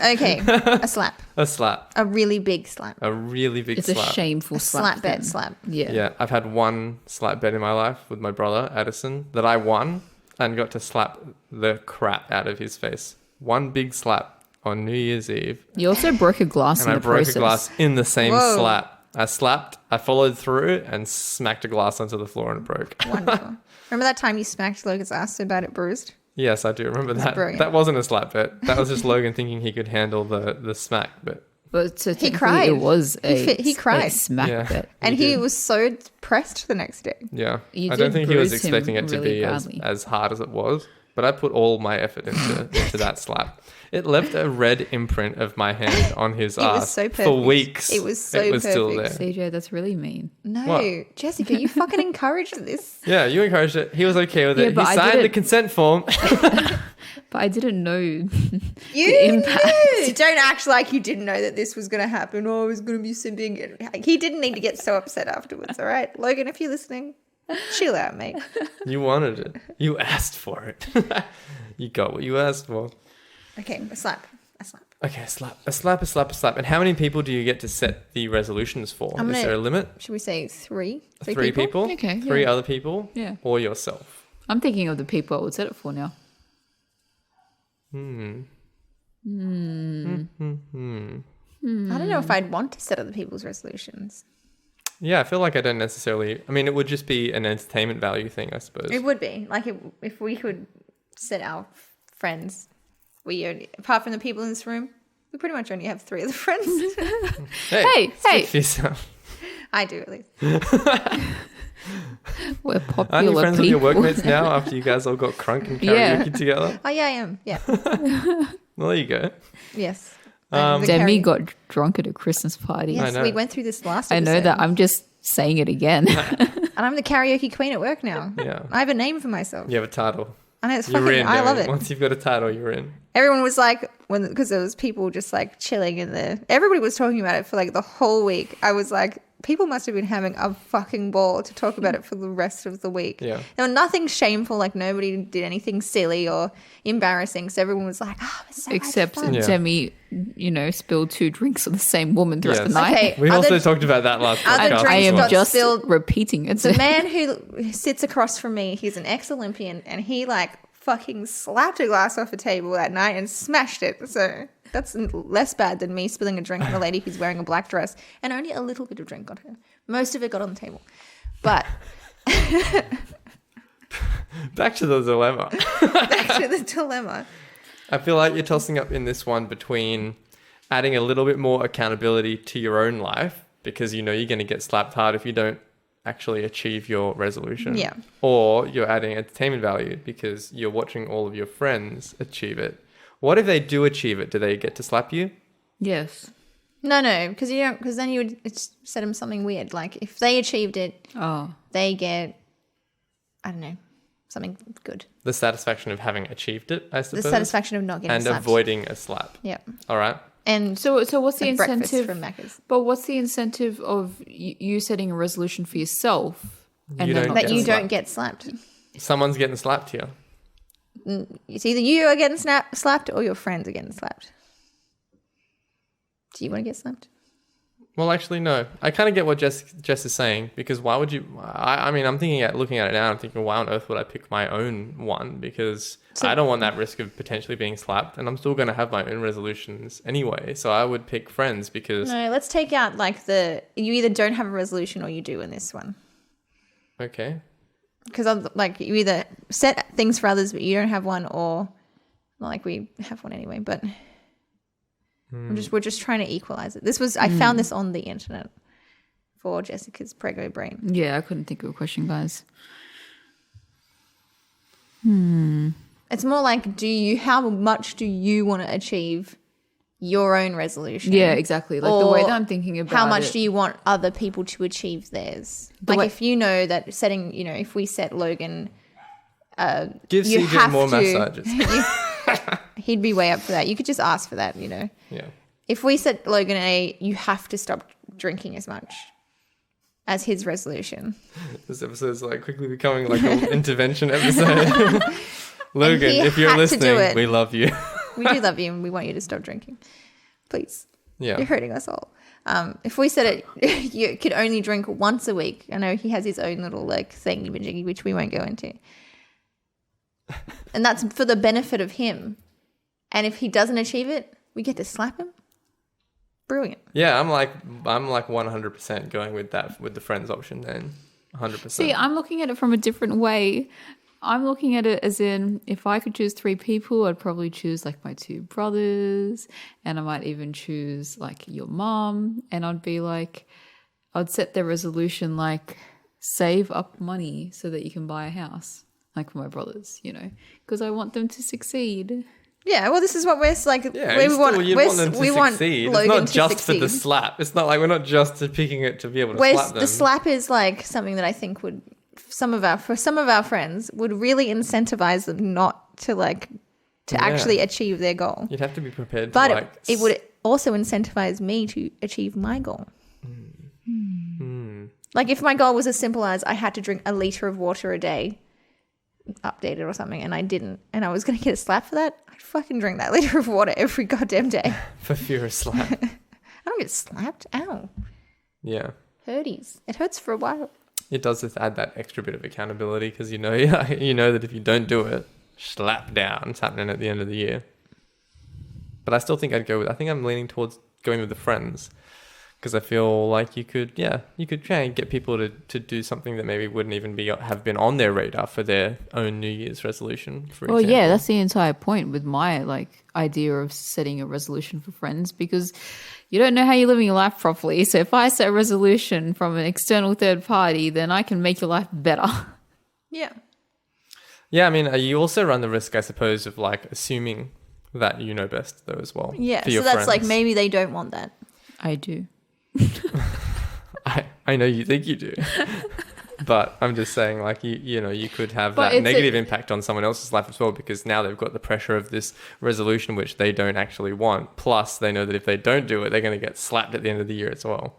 Speaker 2: Okay. A slap.
Speaker 1: a slap.
Speaker 2: A really big slap.
Speaker 1: A really big
Speaker 3: It's
Speaker 1: slap.
Speaker 3: a shameful
Speaker 2: A
Speaker 3: slap.
Speaker 2: slap bet
Speaker 3: then.
Speaker 2: slap.
Speaker 3: Yeah.
Speaker 1: Yeah, I've had one slap bet in my life with my brother, Addison, that I won and got to slap the crap out of his face. One big slap on New Year's Eve.
Speaker 3: You also broke a glass
Speaker 1: And
Speaker 3: in
Speaker 1: I
Speaker 3: the
Speaker 1: broke
Speaker 3: process.
Speaker 1: a glass in the same
Speaker 2: Whoa.
Speaker 1: slap. I slapped, I followed through and smacked a glass onto the floor and it broke.
Speaker 2: Wonderful. Remember that time you smacked Logan's ass so bad it bruised?
Speaker 1: Yes, I do remember that.
Speaker 2: brilliant.
Speaker 1: That wasn't a slap bet. That was just Logan thinking he could handle the smack. But
Speaker 3: But so technically
Speaker 2: cried.
Speaker 3: it was
Speaker 2: He cried.
Speaker 3: a smack
Speaker 1: Yeah.
Speaker 3: bet.
Speaker 2: And he
Speaker 1: did.
Speaker 2: was so depressed the next day.
Speaker 1: yeah,
Speaker 3: You
Speaker 1: I don't
Speaker 3: did
Speaker 1: think he was
Speaker 3: bruise him
Speaker 1: expecting it to
Speaker 3: really
Speaker 1: be
Speaker 3: badly.
Speaker 1: as hard as it was. But I put all my effort into that slap. It left a red imprint of my hand on his
Speaker 2: It was
Speaker 1: ass
Speaker 2: so
Speaker 1: for
Speaker 2: perfect.
Speaker 1: weeks.
Speaker 2: It was so
Speaker 1: It was still
Speaker 2: perfect.
Speaker 1: there.
Speaker 3: CJ, that's really mean.
Speaker 2: No,
Speaker 1: What?
Speaker 2: Jessica, you fucking encouraged this.
Speaker 1: Yeah, you encouraged it. He was okay with
Speaker 3: Yeah,
Speaker 1: it. He
Speaker 3: but I
Speaker 1: signed the
Speaker 3: didn't-
Speaker 1: consent form.
Speaker 3: But I didn't know.
Speaker 2: You
Speaker 3: The impact.
Speaker 2: knew. Don't act like you didn't know that this was going to happen. Oh, it was going to be so big. He didn't need to get so upset afterwards, all right? Logan, if you're listening, chill out, mate.
Speaker 1: You wanted it. You asked for it. You got what you asked for.
Speaker 2: Okay, a slap.
Speaker 1: Okay, a slap. And how many people do you get to set the resolutions for?
Speaker 2: I'm
Speaker 1: Is
Speaker 2: gonna-
Speaker 1: there a limit?
Speaker 2: Should we say three?
Speaker 1: Three people?
Speaker 3: Okay,
Speaker 1: Three
Speaker 3: yeah.
Speaker 1: other people?
Speaker 3: Yeah.
Speaker 1: Or yourself?
Speaker 3: I'm thinking of the people I would set it for now.
Speaker 2: I don't know if I'd want to set other people's resolutions.
Speaker 1: Yeah, I feel like I don't necessarily... I mean, it would just be an entertainment value thing, I suppose.
Speaker 2: It would be. Like, if we could set our friends, apart from the people in this room, we pretty much only have three other friends.
Speaker 3: Hey,
Speaker 1: speak for yourself.
Speaker 2: I do, at least.
Speaker 3: We're popular
Speaker 1: Aren't you friends with your
Speaker 3: people.
Speaker 1: workmates now after you guys all got crunk and karaoke
Speaker 3: Yeah.
Speaker 1: together?
Speaker 2: Oh, yeah, I am. Yeah.
Speaker 1: Well, there you go.
Speaker 2: Yes.
Speaker 1: Um,
Speaker 2: The
Speaker 3: Demi
Speaker 2: karaoke-
Speaker 3: got drunk at a Christmas party.
Speaker 2: Yes,
Speaker 1: know.
Speaker 2: we went through this last
Speaker 3: I know
Speaker 2: episode.
Speaker 3: that. I'm just saying it again.
Speaker 2: And I'm the karaoke queen at work now.
Speaker 1: Yeah.
Speaker 2: I have a name for myself.
Speaker 1: You have a title.
Speaker 2: And it's
Speaker 1: You're
Speaker 2: fucking,
Speaker 1: in,
Speaker 2: I love
Speaker 1: Demi.
Speaker 2: it.
Speaker 1: Once you've got a title, you're in.
Speaker 2: Everyone was like, because there was people just like chilling in there. Everybody was talking about it for like the whole week. I was like, people must have been having a fucking ball to talk about it for the rest of the week.
Speaker 1: Yeah.
Speaker 2: There was nothing shameful, like nobody did anything silly or embarrassing. So everyone was like, it's so much
Speaker 3: Except
Speaker 2: fun.
Speaker 1: Yeah.
Speaker 3: Demi, spilled 2 drinks on the same woman throughout
Speaker 1: Yes.
Speaker 3: the night.
Speaker 2: Okay.
Speaker 1: We
Speaker 2: Other-
Speaker 1: also talked about that last
Speaker 2: other
Speaker 1: podcast.
Speaker 2: drinks
Speaker 3: I am
Speaker 2: got
Speaker 3: just
Speaker 2: spilled.
Speaker 3: repeating it.
Speaker 2: The man who sits across from me, he's an ex-Olympian, and he like fucking slapped a glass off a table that night and smashed it. So that's less bad than me spilling a drink on a lady who's wearing a black dress and only a little bit of drink on her. Most of it got on the table. But
Speaker 1: Back to the dilemma.
Speaker 2: back to the dilemma.
Speaker 1: I feel like you're tossing up in this one between adding a little bit more accountability to your own life because you know you're going to get slapped hard if you don't actually achieve your resolution.
Speaker 2: Yeah.
Speaker 1: Or you're adding entertainment value because you're watching all of your friends achieve it. What if they do achieve it? Do they get to slap you?
Speaker 3: Yes.
Speaker 2: No, because you don't. Because then you would set them something weird. Like if they achieved it,
Speaker 3: Oh.
Speaker 2: they get, I don't know, something good.
Speaker 1: The satisfaction of having achieved it, I
Speaker 2: The
Speaker 1: suppose.
Speaker 2: satisfaction of not getting
Speaker 1: and
Speaker 2: slapped.
Speaker 1: avoiding a slap.
Speaker 2: Yeah.
Speaker 1: All right.
Speaker 2: And
Speaker 3: So what's the
Speaker 2: like breakfast
Speaker 3: incentive?
Speaker 2: from Macca's.
Speaker 3: But what's the incentive of you setting a resolution for yourself and
Speaker 1: You
Speaker 3: then
Speaker 1: don't
Speaker 3: not
Speaker 2: that
Speaker 1: get
Speaker 2: you
Speaker 3: getting
Speaker 1: slapped.
Speaker 2: don't get slapped.
Speaker 1: Someone's getting slapped here.
Speaker 2: It's either you are getting slapped or your friends are getting slapped. Do you want to get slapped?
Speaker 1: Well, actually, no. I kind of get what Jess is saying because why would you? I mean, I'm looking at it now. I'm thinking, why on earth would I pick my own one? Because I don't want that risk of potentially being slapped, and I'm still going to have my own resolutions anyway. So I would pick friends because
Speaker 2: No, let's take out like you either don't have a resolution or you do in this one.
Speaker 1: okay,
Speaker 2: Because like you either set things for others but you don't have one, or not like we have one anyway. But we're just trying to equalize it. I found this on the internet for Jessica's prego brain.
Speaker 3: Yeah, I couldn't think of a question, guys.
Speaker 2: It's more like, how much do you want to achieve your own resolution.
Speaker 3: Yeah, exactly. Like the way
Speaker 2: Or
Speaker 3: that I'm thinking about
Speaker 2: how much
Speaker 3: it.
Speaker 2: do you want other people to achieve theirs?
Speaker 3: The
Speaker 2: Like
Speaker 3: way-
Speaker 2: if you know that setting, if we set Logan,
Speaker 1: Give
Speaker 2: you
Speaker 1: CJ
Speaker 2: have
Speaker 1: more
Speaker 2: to-
Speaker 1: massages.
Speaker 2: he'd be way up for that. You could just ask for that,
Speaker 1: Yeah.
Speaker 2: If we set Logan you have to stop drinking as much as his resolution.
Speaker 1: This episode's like quickly becoming like an intervention episode. Logan,
Speaker 2: he
Speaker 1: if you're
Speaker 2: had to do
Speaker 1: listening,
Speaker 2: it.
Speaker 1: we love you.
Speaker 2: We do love you and we want you to stop drinking. Please.
Speaker 1: Yeah.
Speaker 2: You're hurting us all. If we said it, you could only drink once a week. I know he has his own little like thingy-majiggy, which we won't go into. And that's for the benefit of him. And if he doesn't achieve it, we get to slap him. Brilliant.
Speaker 1: Yeah, I'm like 100% going with that, with the friends option then. 100%.
Speaker 3: See, I'm looking at it from a different way. I'm looking at it as in, if I could choose 3 people, I'd probably choose like my 2 brothers, and I might even choose like your mom, and I'd be like, I'd set their resolution like save up money so that you can buy a house, like for my brothers, because I want them to succeed.
Speaker 2: Yeah, well, this is what we're like.
Speaker 1: Yeah,
Speaker 2: we want
Speaker 1: them to
Speaker 2: we want
Speaker 1: succeed.
Speaker 2: Logan
Speaker 1: It's not
Speaker 2: to
Speaker 1: just
Speaker 2: succeed.
Speaker 1: for the slap. It's not like we're not just picking it to be able to
Speaker 2: Whereas
Speaker 1: slap them.
Speaker 2: the slap is like something that I think would some of our friends would really incentivize them not to actually achieve their goal.
Speaker 1: You'd have to be prepared
Speaker 2: But
Speaker 1: to
Speaker 2: it would also incentivize me to achieve my goal. Like if my goal was as simple as I had to drink a liter of water a day, updated or something, and I didn't, and I was going to get a slap for that, I'd fucking drink that liter of water every goddamn day.
Speaker 1: for fear of slap.
Speaker 2: I don't get slapped. Ow.
Speaker 1: Yeah.
Speaker 2: Hurties. It hurts for a while.
Speaker 1: It does just add that extra bit of accountability because you know that if you don't do it, slap down. It's happening at the end of the year. But I still think I think I'm leaning towards going with the friends because I feel like you could try and get people to do something that maybe wouldn't even have been on their radar for their own New Year's resolution, for
Speaker 3: Well,
Speaker 1: example.
Speaker 3: yeah, that's the entire point with my idea of setting a resolution for friends, because you don't know how you're living your life properly. So if I set a resolution from an external third party, then I can make your life better.
Speaker 2: Yeah.
Speaker 1: Yeah, I mean, you also run the risk, I suppose, of assuming that you know best, though, as well.
Speaker 2: Yeah.
Speaker 1: for
Speaker 2: So
Speaker 1: your
Speaker 2: that's
Speaker 1: friends.
Speaker 2: like maybe they don't want that.
Speaker 3: I do.
Speaker 1: I know you think you do. But I'm just saying, you could have
Speaker 3: But
Speaker 1: that
Speaker 3: it's
Speaker 1: negative impact on someone else's life as well, because now they've got the pressure of this resolution, which they don't actually want. Plus, they know that if they don't do it, they're going to get slapped at the end of the year as well.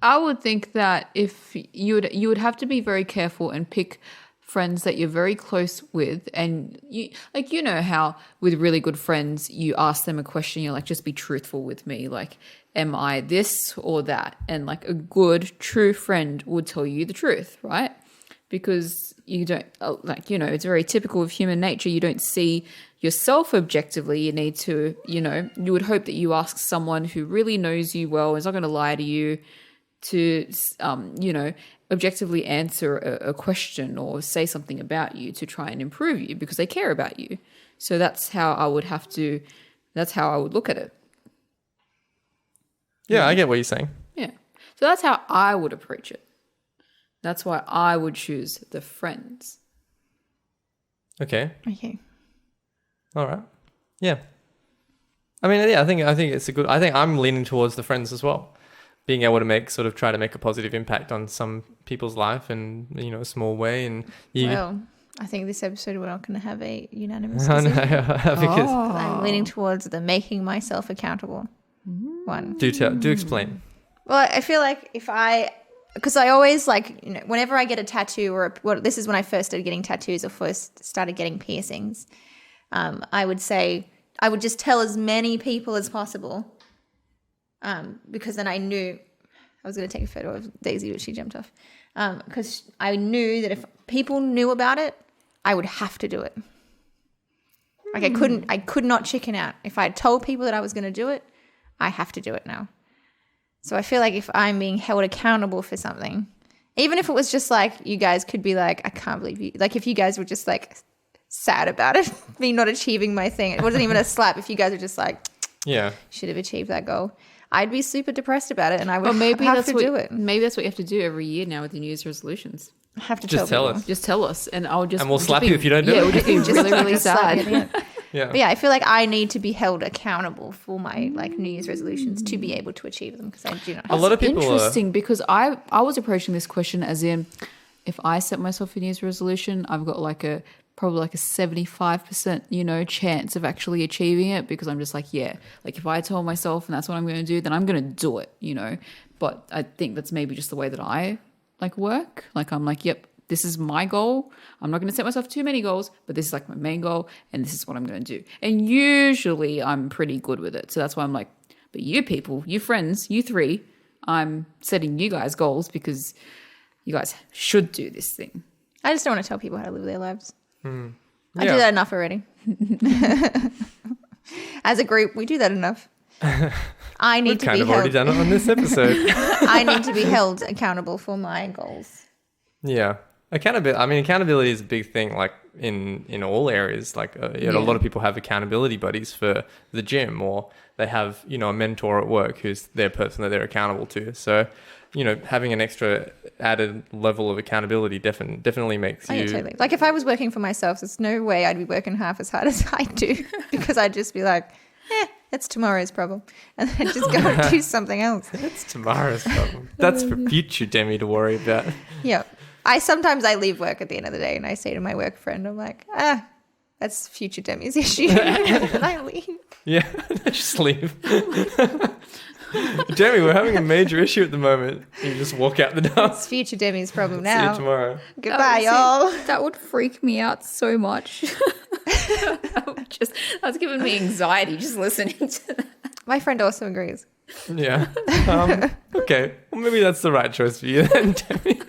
Speaker 3: I would think that if you would have to be very careful and pick friends that you're very close with, and you know how with really good friends you ask them a question, you're like, just be truthful with me, like, am I this or that? And like a good true friend would tell you the truth, right? Because you don't it's very typical of human nature. You don't see yourself objectively. You need to, you would hope that you ask someone who really knows you well, is not going to lie to you, to objectively answer a question or say something about you to try and improve you because they care about you. So that's how I would look at it.
Speaker 1: Yeah, I get what you're saying.
Speaker 3: Yeah. So that's how I would approach it. That's why I would choose the friends.
Speaker 1: Okay.
Speaker 2: Okay.
Speaker 1: All right. Yeah. I mean, yeah, I think it's I think I'm leaning towards the friends as well. Being able to try to make a positive impact on some people's life in, a small way. And
Speaker 2: Well, I think this episode we're not going to have a unanimous
Speaker 1: I
Speaker 2: decision.
Speaker 1: know, because
Speaker 2: I'm leaning towards the making myself accountable one.
Speaker 1: do explain.
Speaker 2: Well, I feel like because I always whenever I get a tattoo this is when I first started getting tattoos or first started getting piercings, I would just tell as many people as possible, because then I knew I was going to take a photo of Daisy, but she jumped off, because I knew that if people knew about it, I would have to do it. Like I could not chicken out. If I had told people that I was going to do it, I have to do it now. So I feel like if I'm being held accountable for something, even if it was just you guys could be like, I can't believe you. Like if you guys were just sad about it, me not achieving my thing. It wasn't even a slap. If you guys were just
Speaker 1: Yeah.
Speaker 2: should have achieved that goal, I'd be super depressed about it and I would
Speaker 3: maybe
Speaker 2: have
Speaker 3: that's
Speaker 2: to
Speaker 3: what,
Speaker 2: do it.
Speaker 3: Maybe that's what you have to do every year now with the New Year's resolutions.
Speaker 2: I have to
Speaker 1: Just tell
Speaker 2: people.
Speaker 1: us.
Speaker 3: Just tell us, and I'll just
Speaker 1: And we'll slap you if you don't do
Speaker 3: Yeah,
Speaker 1: it.
Speaker 3: we'll just be really, really
Speaker 2: Just slap
Speaker 3: sad.
Speaker 2: you, yeah.
Speaker 1: Yeah.
Speaker 2: But yeah, I feel like I need to be held accountable for my like New Year's resolutions to be able to achieve them because I do not.
Speaker 1: A lot of people
Speaker 3: Interesting, because I was approaching this question as in, if I set myself a New Year's resolution, I've got probably like a 75%, chance of actually achieving it, because I'm just like, yeah, like if I told myself and that's what I'm going to do, then I'm going to do it, But I think that's maybe just the way that I like work. Like I'm like, yep, this is my goal. I'm not going to set myself too many goals, but this is like my main goal and this is what I'm going to do. And usually I'm pretty good with it. So that's why I'm like, but you people, you friends, you three, I'm setting you guys goals because you guys should do this thing.
Speaker 2: I just don't want to tell people how to live their lives. I do
Speaker 1: Yeah.
Speaker 2: that enough already. As a group, we do that enough. I need
Speaker 1: We've
Speaker 2: to
Speaker 1: kind
Speaker 2: be
Speaker 1: of
Speaker 2: held.
Speaker 1: already done it on this episode.
Speaker 2: I need to be held accountable for my goals.
Speaker 1: Yeah. Accountability is a big thing, like in all areas. Like a lot of people have accountability buddies for the gym, or they have, a mentor at work who's their person that they're accountable to. So, having an extra added level of accountability definitely makes
Speaker 2: Oh,
Speaker 1: you.
Speaker 2: yeah, totally. Like if I was working for myself, there's no way I'd be working half as hard as I do because I'd just be like, that's tomorrow's problem. And then just go and do something else.
Speaker 1: That's tomorrow's problem. That's for future Demi to worry about.
Speaker 2: Yeah. Sometimes I leave work at the end of the day and I say to my work friend, I'm like, that's future Demi's issue. And I leave.
Speaker 1: Yeah, just leave. Demi, we're having a major issue at the moment. You just walk out the door.
Speaker 2: It's future Demi's problem
Speaker 1: See you
Speaker 2: now.
Speaker 1: tomorrow.
Speaker 2: Goodbye, y'all.
Speaker 3: That would freak me out so much. That's giving me anxiety just listening to that.
Speaker 2: My friend also agrees.
Speaker 1: Yeah. Okay. Well, maybe that's the right choice for you then, Demi.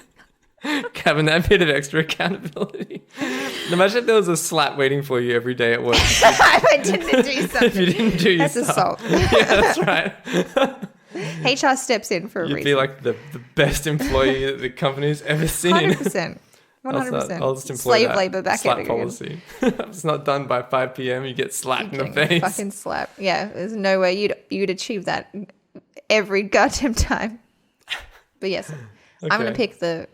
Speaker 1: Having that bit of extra accountability. Imagine if there was a slap waiting for you every day at work.
Speaker 2: If I didn't do something.
Speaker 1: If you didn't do your
Speaker 2: That's
Speaker 1: stuff.
Speaker 2: assault.
Speaker 1: Yeah, that's right.
Speaker 2: HR steps in for a
Speaker 1: You'd
Speaker 2: reason.
Speaker 1: be like the best employee that the company's ever seen.
Speaker 2: 100%. 100%.
Speaker 1: I'll just employ
Speaker 2: Slave
Speaker 1: that
Speaker 2: labor back
Speaker 1: slap
Speaker 2: at it again.
Speaker 1: policy. If it's not done by 5 p.m., you get slapped in the
Speaker 2: Getting
Speaker 1: face.
Speaker 2: Fucking slap. Yeah, there's no way you'd achieve that every goddamn time. But yes, I'm going to
Speaker 1: Okay.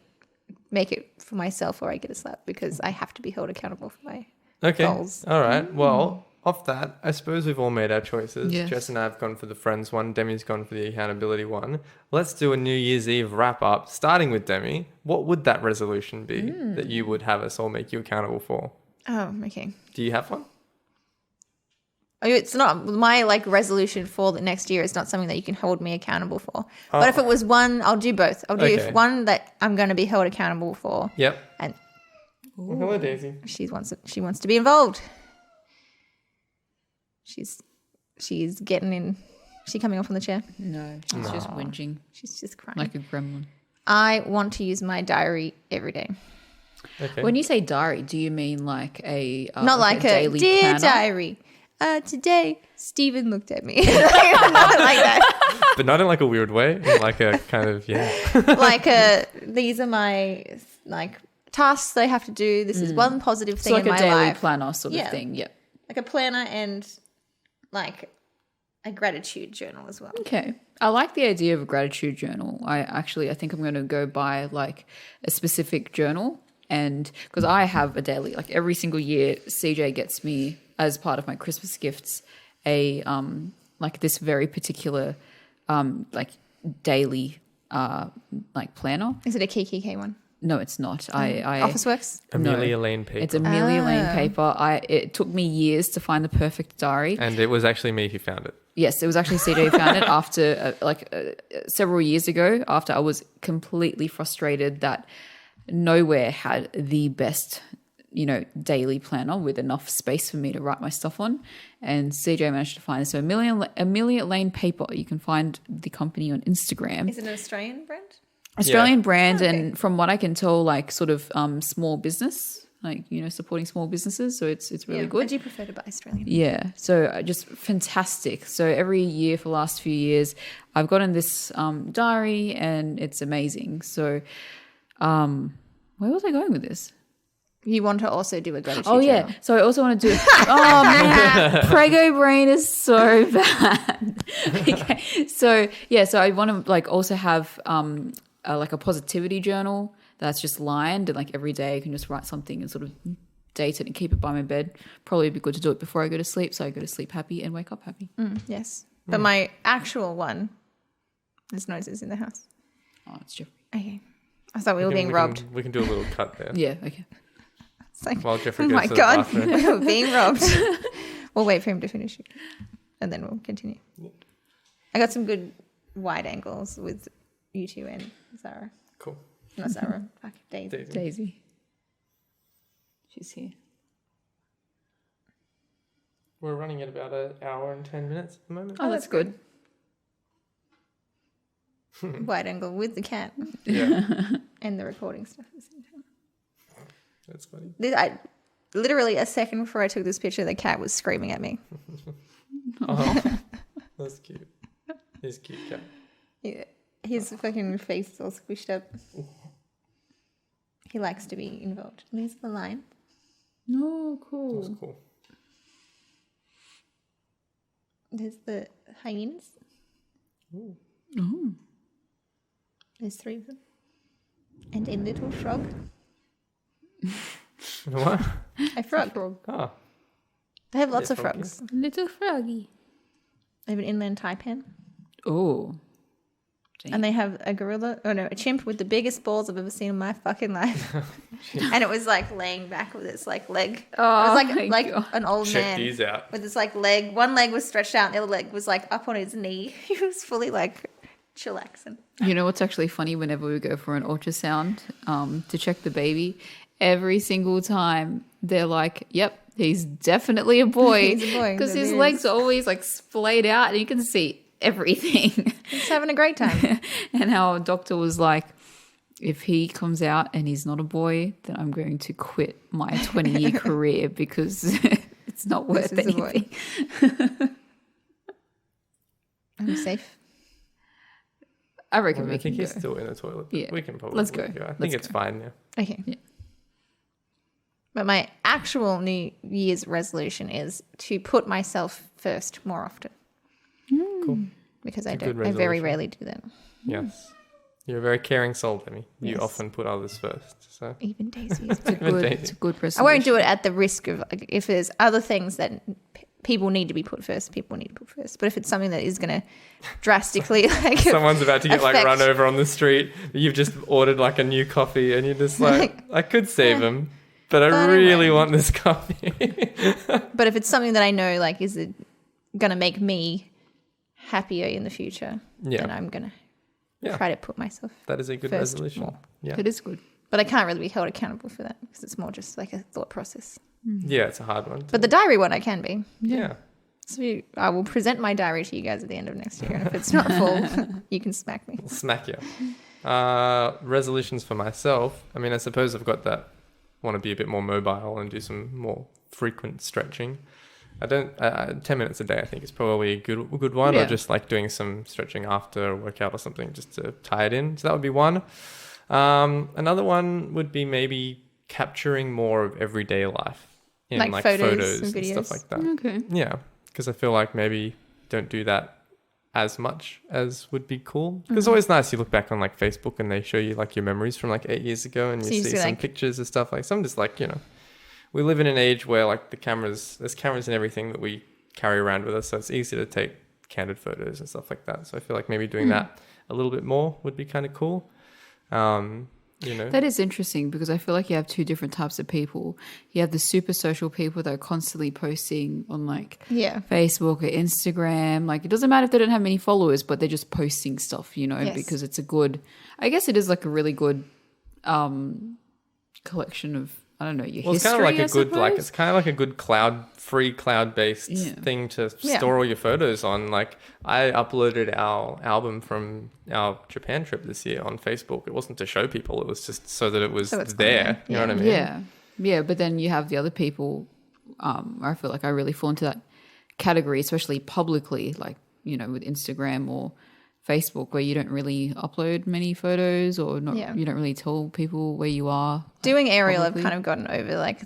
Speaker 2: make it for myself or I get a slap because I have to be held accountable for my
Speaker 1: Okay.
Speaker 2: goals.
Speaker 1: All right. Well, off that, I suppose we've all made our choices.
Speaker 3: Yes.
Speaker 1: Jess and I have gone for the friends one. Demi's gone for the accountability one. Let's do a New Year's Eve wrap up, starting with Demi. What would that resolution be that you would have us all make you accountable for?
Speaker 2: Oh, okay.
Speaker 1: Do you have one?
Speaker 2: It's not my resolution for the next year. It's not something that you can hold me accountable for. But if it was one, I'll do both. I'll do
Speaker 1: Okay.
Speaker 2: one that I'm going to be held accountable for,
Speaker 1: Yep.
Speaker 2: and
Speaker 1: Well, hello, Daisy.
Speaker 2: she wants to be involved. She's getting in. She coming off on the chair.
Speaker 3: No, she's just whinging
Speaker 2: She's just crying.
Speaker 3: like a gremlin.
Speaker 2: I want to use my diary every day.
Speaker 1: Okay.
Speaker 3: When you say diary, do you mean like a
Speaker 2: Not like a
Speaker 3: daily
Speaker 2: dear
Speaker 3: planner?
Speaker 2: diary. Today Stephen looked at me. Not like that.
Speaker 1: But not in like a weird way. In like a kind of,
Speaker 2: These are my tasks that I have to do. This is one positive
Speaker 3: It's
Speaker 2: thing
Speaker 3: like
Speaker 2: in
Speaker 3: a
Speaker 2: my
Speaker 3: daily
Speaker 2: life.
Speaker 3: planner sort
Speaker 2: Yeah.
Speaker 3: of thing. Yep.
Speaker 2: Like a planner and like a gratitude journal as well.
Speaker 3: Okay. I like the idea of a gratitude journal. I think I'm going to go buy like a specific journal, and because I have a daily, like every single year, CJ gets me as part of my Christmas gifts a like this very particular like daily like planner.
Speaker 2: Is it a KKK one?
Speaker 3: No, it's not. I
Speaker 2: Officeworks?
Speaker 1: Amelia Lane paper.
Speaker 3: It's Amelia Lane paper. It took me years to find the perfect diary.
Speaker 1: And it was actually me who found it.
Speaker 3: Yes, it was actually CJ who found it after several years ago, after I was completely frustrated that nowhere had the best, daily planner with enough space for me to write my stuff on. And CJ managed to find it. So Amelia Lane Paper, you can find the company on Instagram.
Speaker 2: Is it an Australian brand?
Speaker 3: Australian brand,
Speaker 2: Okay.
Speaker 3: and from what I can tell, like sort of small business, supporting small businesses. So it's really
Speaker 2: I
Speaker 3: good.
Speaker 2: do prefer to buy Australian.
Speaker 3: Yeah, so just fantastic. So every year for the last few years, I've gotten this diary, and it's amazing. So, where was I going with this?
Speaker 2: You want to also do a gratitude
Speaker 3: Oh yeah,
Speaker 2: journal.
Speaker 3: so I also want to do. Oh man, Prego brain is so bad. Okay, so I want to also have like a positivity journal that's just lined, and like every day I can just write something and sort of date it and keep it by my bed. Probably be good to do it before I go to sleep, so I go to sleep happy and wake up happy.
Speaker 2: Yes. But my actual one, there's noises in the house.
Speaker 3: Oh, it's Jeffrey.
Speaker 2: Okay. I thought we were being robbed.
Speaker 1: We can do a little cut there.
Speaker 3: Yeah, okay.
Speaker 2: It's like,
Speaker 1: While Jeffrey
Speaker 2: oh
Speaker 1: goes
Speaker 2: my
Speaker 1: to the
Speaker 2: God,
Speaker 1: bathroom.
Speaker 2: we were being robbed. We'll wait for him to finish it. And then we'll continue. I got some good wide angles with you two and Zara.
Speaker 1: Cool.
Speaker 2: Not Zara. Fuck, Daisy.
Speaker 3: Daisy. She's here.
Speaker 1: We're running at about an hour and 10 minutes at the moment.
Speaker 3: Oh, that's good.
Speaker 2: Wide angle with the cat
Speaker 1: Yeah,
Speaker 2: and the recording stuff.
Speaker 1: that's funny.
Speaker 2: Literally a second before I took this picture, the cat was screaming at me.
Speaker 1: Oh, that's cute. He's a cute cat.
Speaker 2: Yeah. His fucking face is all squished up. He likes to be involved. And there's the lion.
Speaker 3: Oh, cool.
Speaker 1: That's cool.
Speaker 2: There's the hyenas.
Speaker 1: Ooh.
Speaker 3: Oh.
Speaker 2: There's 3 of them. And a little frog.
Speaker 1: What?
Speaker 2: A frog.
Speaker 1: Oh,
Speaker 2: They have lots
Speaker 1: Yeah,
Speaker 2: of
Speaker 1: froggy.
Speaker 2: frogs.
Speaker 3: Little froggy.
Speaker 2: They have an inland taipan.
Speaker 3: Oh.
Speaker 2: And they have a gorilla, a chimp with the biggest balls I've ever seen in my fucking life. And it was like laying back with its like leg.
Speaker 3: Oh,
Speaker 2: it was
Speaker 3: my
Speaker 2: like
Speaker 3: God.
Speaker 2: an old
Speaker 1: check
Speaker 2: man
Speaker 1: these out.
Speaker 2: with his like leg. One leg was stretched out and the other leg was like up on his knee. He was fully like chillaxing.
Speaker 3: You know what's actually funny? Whenever we go for an ultrasound to check the baby, every single time they're like, yep, he's definitely a boy.
Speaker 2: He's a boy,
Speaker 3: Because
Speaker 2: that
Speaker 3: his
Speaker 2: is.
Speaker 3: legs are always like splayed out and you can see everything.
Speaker 2: He's having a great time.
Speaker 3: And our doctor was like, if he comes out and he's not a boy, then I'm going to quit my 20-year career because it's not worth
Speaker 2: This is a boy.
Speaker 3: anything.
Speaker 2: I'm safe.
Speaker 3: I reckon
Speaker 1: Well,
Speaker 3: we
Speaker 1: I
Speaker 3: can
Speaker 1: think
Speaker 3: go.
Speaker 1: he's still in the toilet. But
Speaker 3: Yeah.
Speaker 1: we can probably
Speaker 3: Let's go.
Speaker 1: I think
Speaker 3: Let's
Speaker 1: it's
Speaker 3: go.
Speaker 1: fine. Yeah.
Speaker 2: Okay.
Speaker 3: Yeah.
Speaker 2: But my actual New Year's resolution is to put myself first more often.
Speaker 1: Cool.
Speaker 2: Because
Speaker 1: It's
Speaker 2: I
Speaker 1: a good
Speaker 2: don't. I very
Speaker 1: resolution.
Speaker 2: rarely do that.
Speaker 1: Yes. You're a very caring soul, Demi. You
Speaker 2: Yes.
Speaker 1: often put others first. So
Speaker 2: Even Daisy is.
Speaker 3: It's a good
Speaker 2: I
Speaker 3: resolution.
Speaker 2: won't do it at the risk of like, if there's other things that people need to be put first. People need to put first. But if it's something that is going to drastically like
Speaker 1: someone's about to get like
Speaker 2: affect-
Speaker 1: run over on the street. You've just ordered like a new coffee, and you're just like, I could save him, but I
Speaker 2: But I
Speaker 1: really
Speaker 2: won't.
Speaker 1: want this coffee.
Speaker 2: But if it's something that I know like is going to make me happier in the future,
Speaker 1: Yeah.
Speaker 2: then I'm going to
Speaker 1: Yeah.
Speaker 2: try to put myself.
Speaker 1: That is a good
Speaker 2: First
Speaker 1: resolution.
Speaker 2: more.
Speaker 1: Yeah.
Speaker 3: It is good.
Speaker 2: But I can't really be held accountable for that because it's more just like a thought process.
Speaker 1: Yeah, it's a hard one.
Speaker 2: But the diary one I can be.
Speaker 1: yeah.
Speaker 2: So I will present my diary to you guys at the end of next year. And if it's not full, you can smack me.
Speaker 1: We'll smack you. Resolutions for myself. I mean, I suppose I've got that. Want to be a bit more mobile and do some more frequent stretching. I don't. 10 minutes a day, I think, is probably a good one.
Speaker 3: Yeah.
Speaker 1: Or just like doing some stretching after a workout or something, just to tie it in. So that would be one. Another one would be maybe capturing more of everyday life in
Speaker 2: Like
Speaker 1: like
Speaker 2: photos
Speaker 1: photos
Speaker 2: and
Speaker 1: and stuff
Speaker 2: videos.
Speaker 1: like that.
Speaker 3: Okay.
Speaker 1: Yeah, because I feel like maybe don't do that as much as would be cool. Because it's always nice, you look back on like Facebook and they show you like your memories from like 8 years ago, and
Speaker 2: So
Speaker 1: you
Speaker 2: you
Speaker 1: see
Speaker 2: see,
Speaker 1: some
Speaker 2: like-
Speaker 1: pictures and stuff. Like some just like, we live in an age where like there's cameras and everything that we carry around with us, so it's easy to take candid photos and stuff like that. So I feel like maybe doing that a little bit more would be kind of cool.
Speaker 3: That is interesting because I feel like you have two different types of people. You have the super social people that are constantly posting on like
Speaker 2: Yeah.
Speaker 3: Facebook or Instagram. Like it doesn't matter if they don't have many followers, but they're just posting stuff,
Speaker 2: Yes.
Speaker 3: because it's a good, I guess it is like a really good collection of, I don't know, your
Speaker 1: Well, it's
Speaker 3: history,
Speaker 1: kind of like
Speaker 3: I
Speaker 1: a good, like
Speaker 3: suppose?
Speaker 1: it's kind of like a good free cloud-based
Speaker 3: Yeah.
Speaker 1: thing to
Speaker 2: Yeah.
Speaker 1: store all your photos on. Like I uploaded our album from our Japan trip this year on Facebook. It wasn't to show people; it was just so that it was
Speaker 2: So it's
Speaker 1: there.
Speaker 2: fun,
Speaker 1: You know what I mean?
Speaker 3: Yeah. Yeah. But then you have the other people, I feel like I really fall into that category, especially publicly, like, with Instagram or Facebook, where you don't really upload many photos or not,
Speaker 2: Yeah.
Speaker 3: you don't really tell people where you are.
Speaker 2: Doing aerial,
Speaker 3: Probably.
Speaker 2: I've kind of gotten over like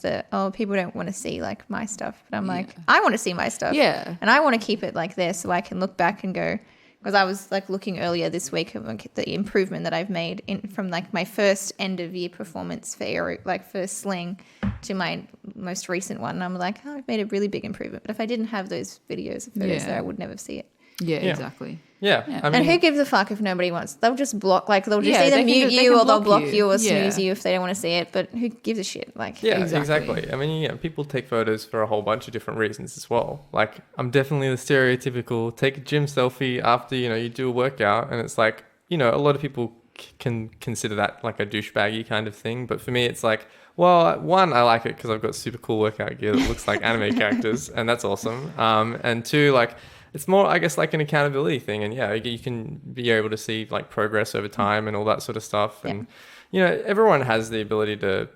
Speaker 2: people don't want to see like my stuff. But I'm like, I want to see my stuff.
Speaker 3: Yeah.
Speaker 2: And I want to keep it like there so I can look back and go, because I was like looking earlier this week at like, the improvement that I've made from like my first end of year performance for aerial, like for sling back to my most recent one, and I'm like, oh, I've made a really big improvement. But if I didn't have those videos of photos there, I would never see it.
Speaker 3: Yeah, exactly.
Speaker 1: Yeah. I mean,
Speaker 2: And who gives a fuck if nobody wants? They'll just block, like they'll just either
Speaker 3: they
Speaker 2: mute
Speaker 3: can
Speaker 2: you or they'll
Speaker 3: block
Speaker 2: block
Speaker 3: you.
Speaker 2: you or snooze you if they don't want to see it. But who gives a shit? Like,
Speaker 1: yeah,
Speaker 3: Exactly.
Speaker 1: exactly. I mean, yeah, people take photos for a whole bunch of different reasons as well. Like, I'm definitely the stereotypical take a gym selfie after, you do a workout. And it's like, a lot of people can consider that like a douchebaggy kind of thing. But for me, it's like, well, one, I like it because I've got super cool workout gear that looks like anime characters, and that's awesome. And two, like, it's more, I guess, like an accountability thing. And yeah, you can be able to see like progress over time and all that sort of stuff. And, everyone has the ability to,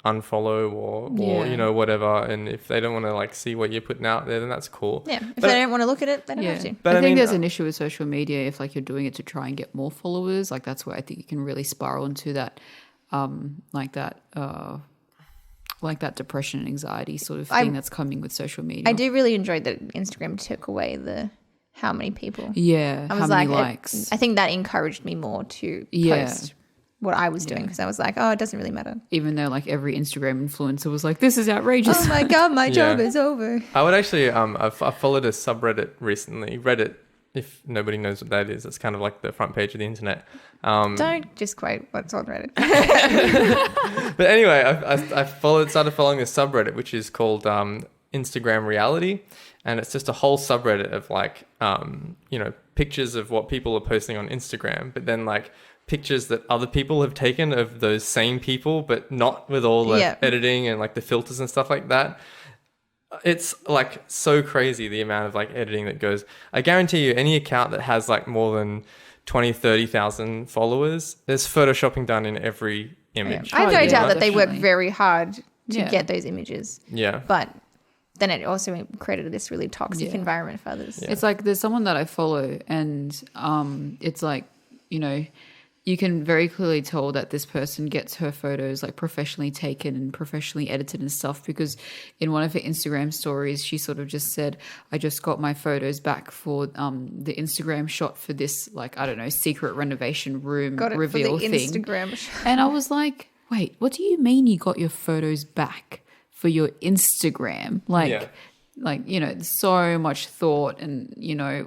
Speaker 1: unfollow or whatever. And if they don't want to like see what you're putting out there, then that's cool.
Speaker 2: yeah, if they don't want to look at it, they don't have to.
Speaker 1: But
Speaker 3: I think
Speaker 1: mean,
Speaker 3: there's an issue with social media if like you're doing it to try and get more followers. Like that's where I think you can really spiral into that, like that depression and anxiety sort of thing that's coming with social media.
Speaker 2: I do really enjoy that Instagram took away the how many people.
Speaker 3: Yeah,
Speaker 2: I
Speaker 3: how
Speaker 2: was
Speaker 3: many
Speaker 2: like,
Speaker 3: likes.
Speaker 2: I think that encouraged me more to post what I was doing because I was like, oh, it doesn't really matter.
Speaker 3: Even though like every Instagram influencer was like, this is outrageous.
Speaker 2: Oh my God, my job is over.
Speaker 1: I would actually, I followed a subreddit recently, Reddit. If nobody knows what that is, it's kind of like the front page of the internet.
Speaker 2: Don't just quote what's on Reddit.
Speaker 1: But anyway, I started following this subreddit, which is called Instagram Reality. And it's just a whole subreddit of like, pictures of what people are posting on Instagram, but then like pictures that other people have taken of those same people, but not with all the editing and like the filters and stuff like that. It's like so crazy the amount of like editing that goes. I guarantee you any account that has like more than 30,000 followers, there's photoshopping done in every image.
Speaker 2: I have no doubt that they work
Speaker 3: definitely.
Speaker 2: very hard to get those images.
Speaker 1: Yeah.
Speaker 2: But then it also created this really toxic environment for others.
Speaker 3: It's like there's someone that I follow and it's like, you can very clearly tell that this person gets her photos like professionally taken and professionally edited and stuff because in one of her Instagram stories, she sort of just said, I just got my photos back for the Instagram shot for this, like, I don't know, secret renovation room
Speaker 2: Got it
Speaker 3: reveal
Speaker 2: for the
Speaker 3: thing.
Speaker 2: Instagram shot.
Speaker 3: And I was like, wait, what do you mean you got your photos back for your Instagram? There's so much thought and,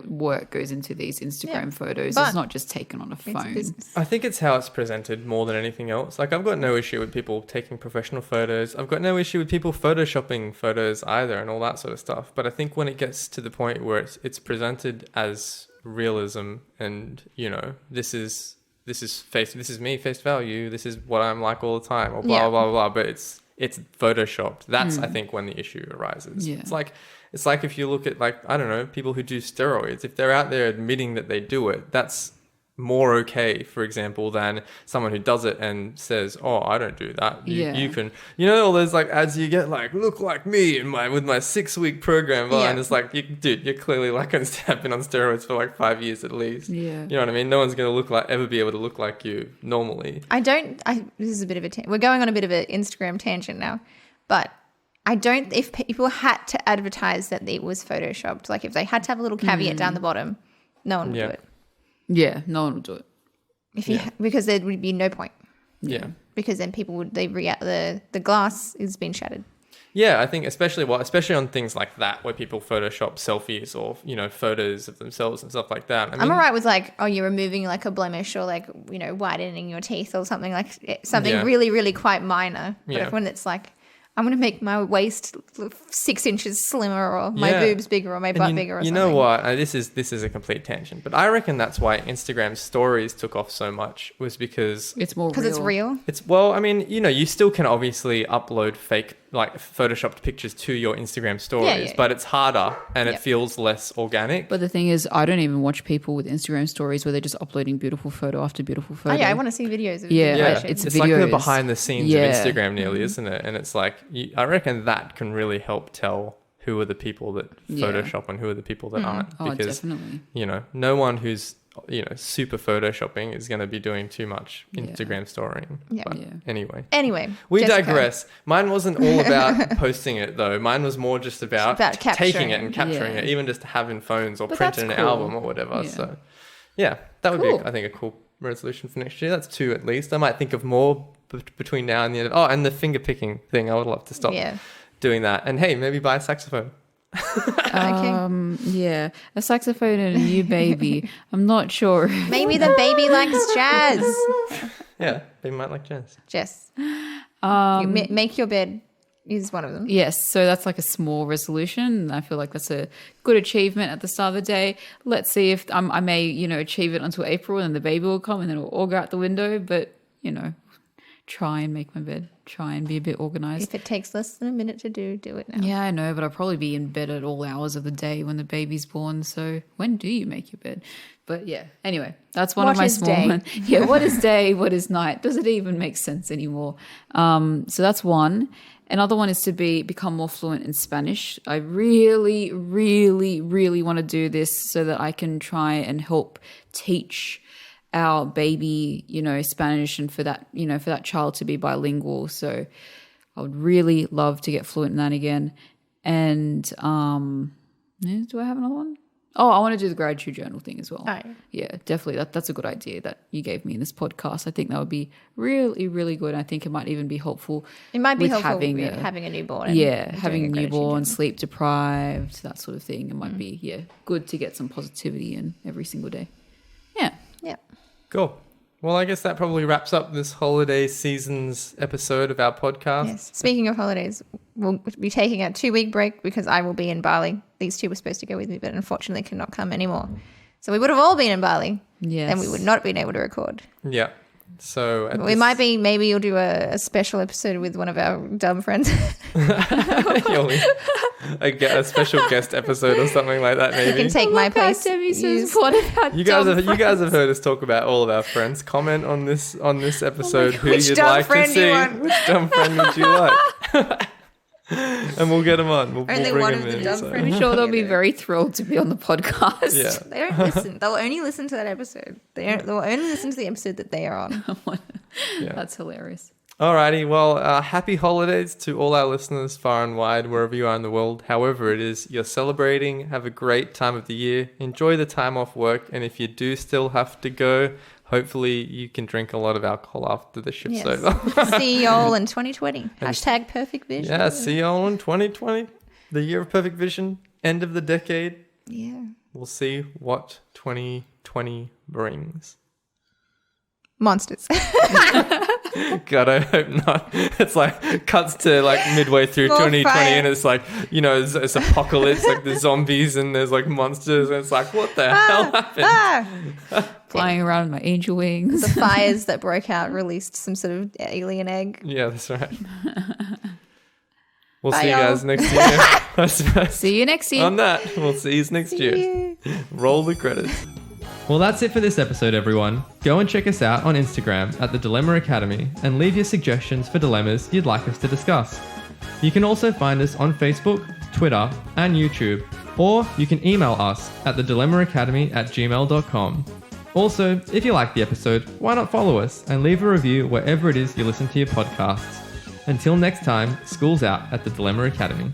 Speaker 3: work goes into these Instagram photos.
Speaker 2: But
Speaker 3: it's not just taken on a phone.
Speaker 1: I think it's how it's presented more than anything else. Like, I've got no issue with people taking professional photos. I've got no issue with people photoshopping photos either and all that sort of stuff. But I think when it gets to the point where it's presented as realism and, this is me, face value, this is what I'm like all the time, or blah, blah, blah, blah. But it's photoshopped. That's, I think, when the issue arises.
Speaker 3: Yeah.
Speaker 1: It's like if you look at, like, I don't know, people who do steroids, if they're out there admitting that they do it, that's more okay, for example, than someone who does it and says, oh, I don't do that. You can, all those like ads you get, like, look like me with my 6-week program. And it's like, you're clearly like have been on steroids for like 5 years at least.
Speaker 3: Yeah.
Speaker 1: You know what I mean? No one's going to ever be able to look like you normally.
Speaker 2: This is a bit of a, we're going on a bit of an Instagram tangent now, but if people had to advertise that it was photoshopped, like if they had to have a little caveat down the bottom, no one would do it.
Speaker 3: Yeah, no one will do it.
Speaker 2: Because there would be no point.
Speaker 1: Yeah.
Speaker 2: Because then people would the glass is being shattered.
Speaker 1: Yeah, I think especially on things like that where people Photoshop selfies or photos of themselves and stuff like that. I'm
Speaker 2: alright with like, oh, you're removing like a blemish or like whitening your teeth or something really really quite minor. But when it's like, I'm going to make my waist 6 inches slimmer or my boobs bigger or my butt bigger or something.
Speaker 1: You know what? This is a complete tangent. But I reckon that's why Instagram stories took off so much was because...
Speaker 3: It's more real.
Speaker 2: Because it's real?
Speaker 1: You still can obviously upload fake, like photoshopped pictures to your Instagram stories, but it's harder and it feels less organic.
Speaker 3: But the thing is, I don't even watch people with Instagram stories where they're just uploading beautiful photo after beautiful photo.
Speaker 2: Oh yeah, I want to see videos of
Speaker 3: it's
Speaker 1: it's
Speaker 3: videos.
Speaker 1: like the behind the scenes of Instagram nearly, isn't it? And it's like, I reckon that can really help tell who are the people that Photoshop and who are the people that aren't. Because,
Speaker 3: definitely.
Speaker 1: No one who's, super Photoshopping is going to be doing too much Instagram storying.
Speaker 2: Yeah.
Speaker 1: But anyway.
Speaker 2: We
Speaker 1: digress. Mine wasn't all about posting it though. Mine was more just about taking it and capturing it, even just having phones or printing an album or whatever. Yeah. So that would be, I think, a cool resolution for next year. That's 2 at least. I might think of more between now and the end of... Oh, and the finger picking thing. I would love to stop doing that. And hey, maybe buy a saxophone.
Speaker 2: Okay.
Speaker 3: Yeah, a saxophone and a new baby. I'm not sure.
Speaker 2: Maybe the baby likes jazz.
Speaker 1: Yeah, they might like jazz.
Speaker 2: Jess. Make your bed is one of them.
Speaker 3: Yes, so that's like a small resolution. I feel like that's a good achievement at the start of the day. Let's see if I may, achieve it until April, and the baby will come, and then it'll all go out the window. But try and make my bed. Try and be a bit organized.
Speaker 2: If it takes less than a minute to do it now.
Speaker 3: Yeah, I know, but I'll probably be in bed at all hours of the day when the baby's born. So when do you make your bed? But yeah, anyway, that's one of my small ones. Yeah, what is day? What is night? Does it even make sense anymore? So that's one. Another one is to become more fluent in Spanish. I really, really, really want to do this so that I can try and help teach our baby, Spanish, and for that child to be bilingual. So I would really love to get fluent in that again. And do I have another one? Oh, I want to do the gratitude journal thing as well.
Speaker 2: Oh.
Speaker 3: Yeah, definitely. That's a good idea that you gave me in this podcast. I think that would be really, really good. I think it might even be helpful.
Speaker 2: It might be
Speaker 3: with
Speaker 2: helpful
Speaker 3: having
Speaker 2: a newborn.
Speaker 3: Having a newborn, sleep deprived, that sort of thing. It might be, good to get some positivity in every single day. Yeah.
Speaker 2: Yeah.
Speaker 1: Cool. Well, I guess that probably wraps up this holiday season's episode of our podcast.
Speaker 2: Yes. Speaking of holidays, we'll be taking a 2-week break because I will be in Bali. These two were supposed to go with me, but unfortunately cannot come anymore. So we would have all been in Bali.
Speaker 3: Yes.
Speaker 2: And we would not have been able to record.
Speaker 1: Yeah. So
Speaker 2: maybe you'll do a special episode with one of our dumb friends.
Speaker 1: A special guest episode or something like that, maybe.
Speaker 2: You can take my place.
Speaker 3: Debbie says, what about
Speaker 1: you guys have heard us talk about all of our friends. Comment on this episode who
Speaker 2: which
Speaker 1: you'd
Speaker 2: dumb
Speaker 1: like to
Speaker 2: friend
Speaker 1: see.
Speaker 2: you want?
Speaker 1: Which dumb friend would you like? And we'll get them on. We'll
Speaker 2: Only
Speaker 1: bring
Speaker 2: one
Speaker 1: them
Speaker 2: of the
Speaker 1: in.
Speaker 2: dumb
Speaker 1: So.
Speaker 2: friends.
Speaker 3: I'm sure they'll be very thrilled to be on the podcast.
Speaker 1: Yeah.
Speaker 2: They don't listen. They'll only listen to that episode. They'll only listen to the episode that they are on.
Speaker 1: Yeah.
Speaker 3: That's hilarious.
Speaker 1: Alrighty, well, happy holidays to all our listeners far and wide, wherever you are in the world. However it is you're celebrating, have a great time of the year. Enjoy the time off work, and if you do still have to go, hopefully you can drink a lot of alcohol after the shift's over.
Speaker 2: See y'all in 2020. Hashtag perfect vision.
Speaker 1: Yeah, see y'all in 2020, the year of perfect vision, end of the decade.
Speaker 2: Yeah.
Speaker 1: We'll see what 2020 brings.
Speaker 2: Monsters.
Speaker 1: God, I hope not. It's like cuts to like midway through
Speaker 2: More
Speaker 1: 2020
Speaker 2: fire.
Speaker 1: and it's like, it's apocalypse, like the zombies and there's like monsters and it's like, what the hell happened?
Speaker 3: Flying around with my angel wings.
Speaker 2: The fires that broke out released some sort of alien egg.
Speaker 1: Yeah, that's right. We'll
Speaker 2: Bye,
Speaker 1: see you
Speaker 2: y'all.
Speaker 1: guys next year.
Speaker 3: See you next year.
Speaker 1: On that, we'll see you next year. Roll the credits. Well, that's it for this episode, everyone. Go and check us out on Instagram at the Dilemma Academy and leave your suggestions for dilemmas you'd like us to discuss. You can also find us on Facebook, Twitter, and YouTube, or you can email us at thedilemmaacademy@gmail.com. Also, if you like the episode, why not follow us and leave a review wherever it is you listen to your podcasts. Until next time, school's out at the Dilemma Academy.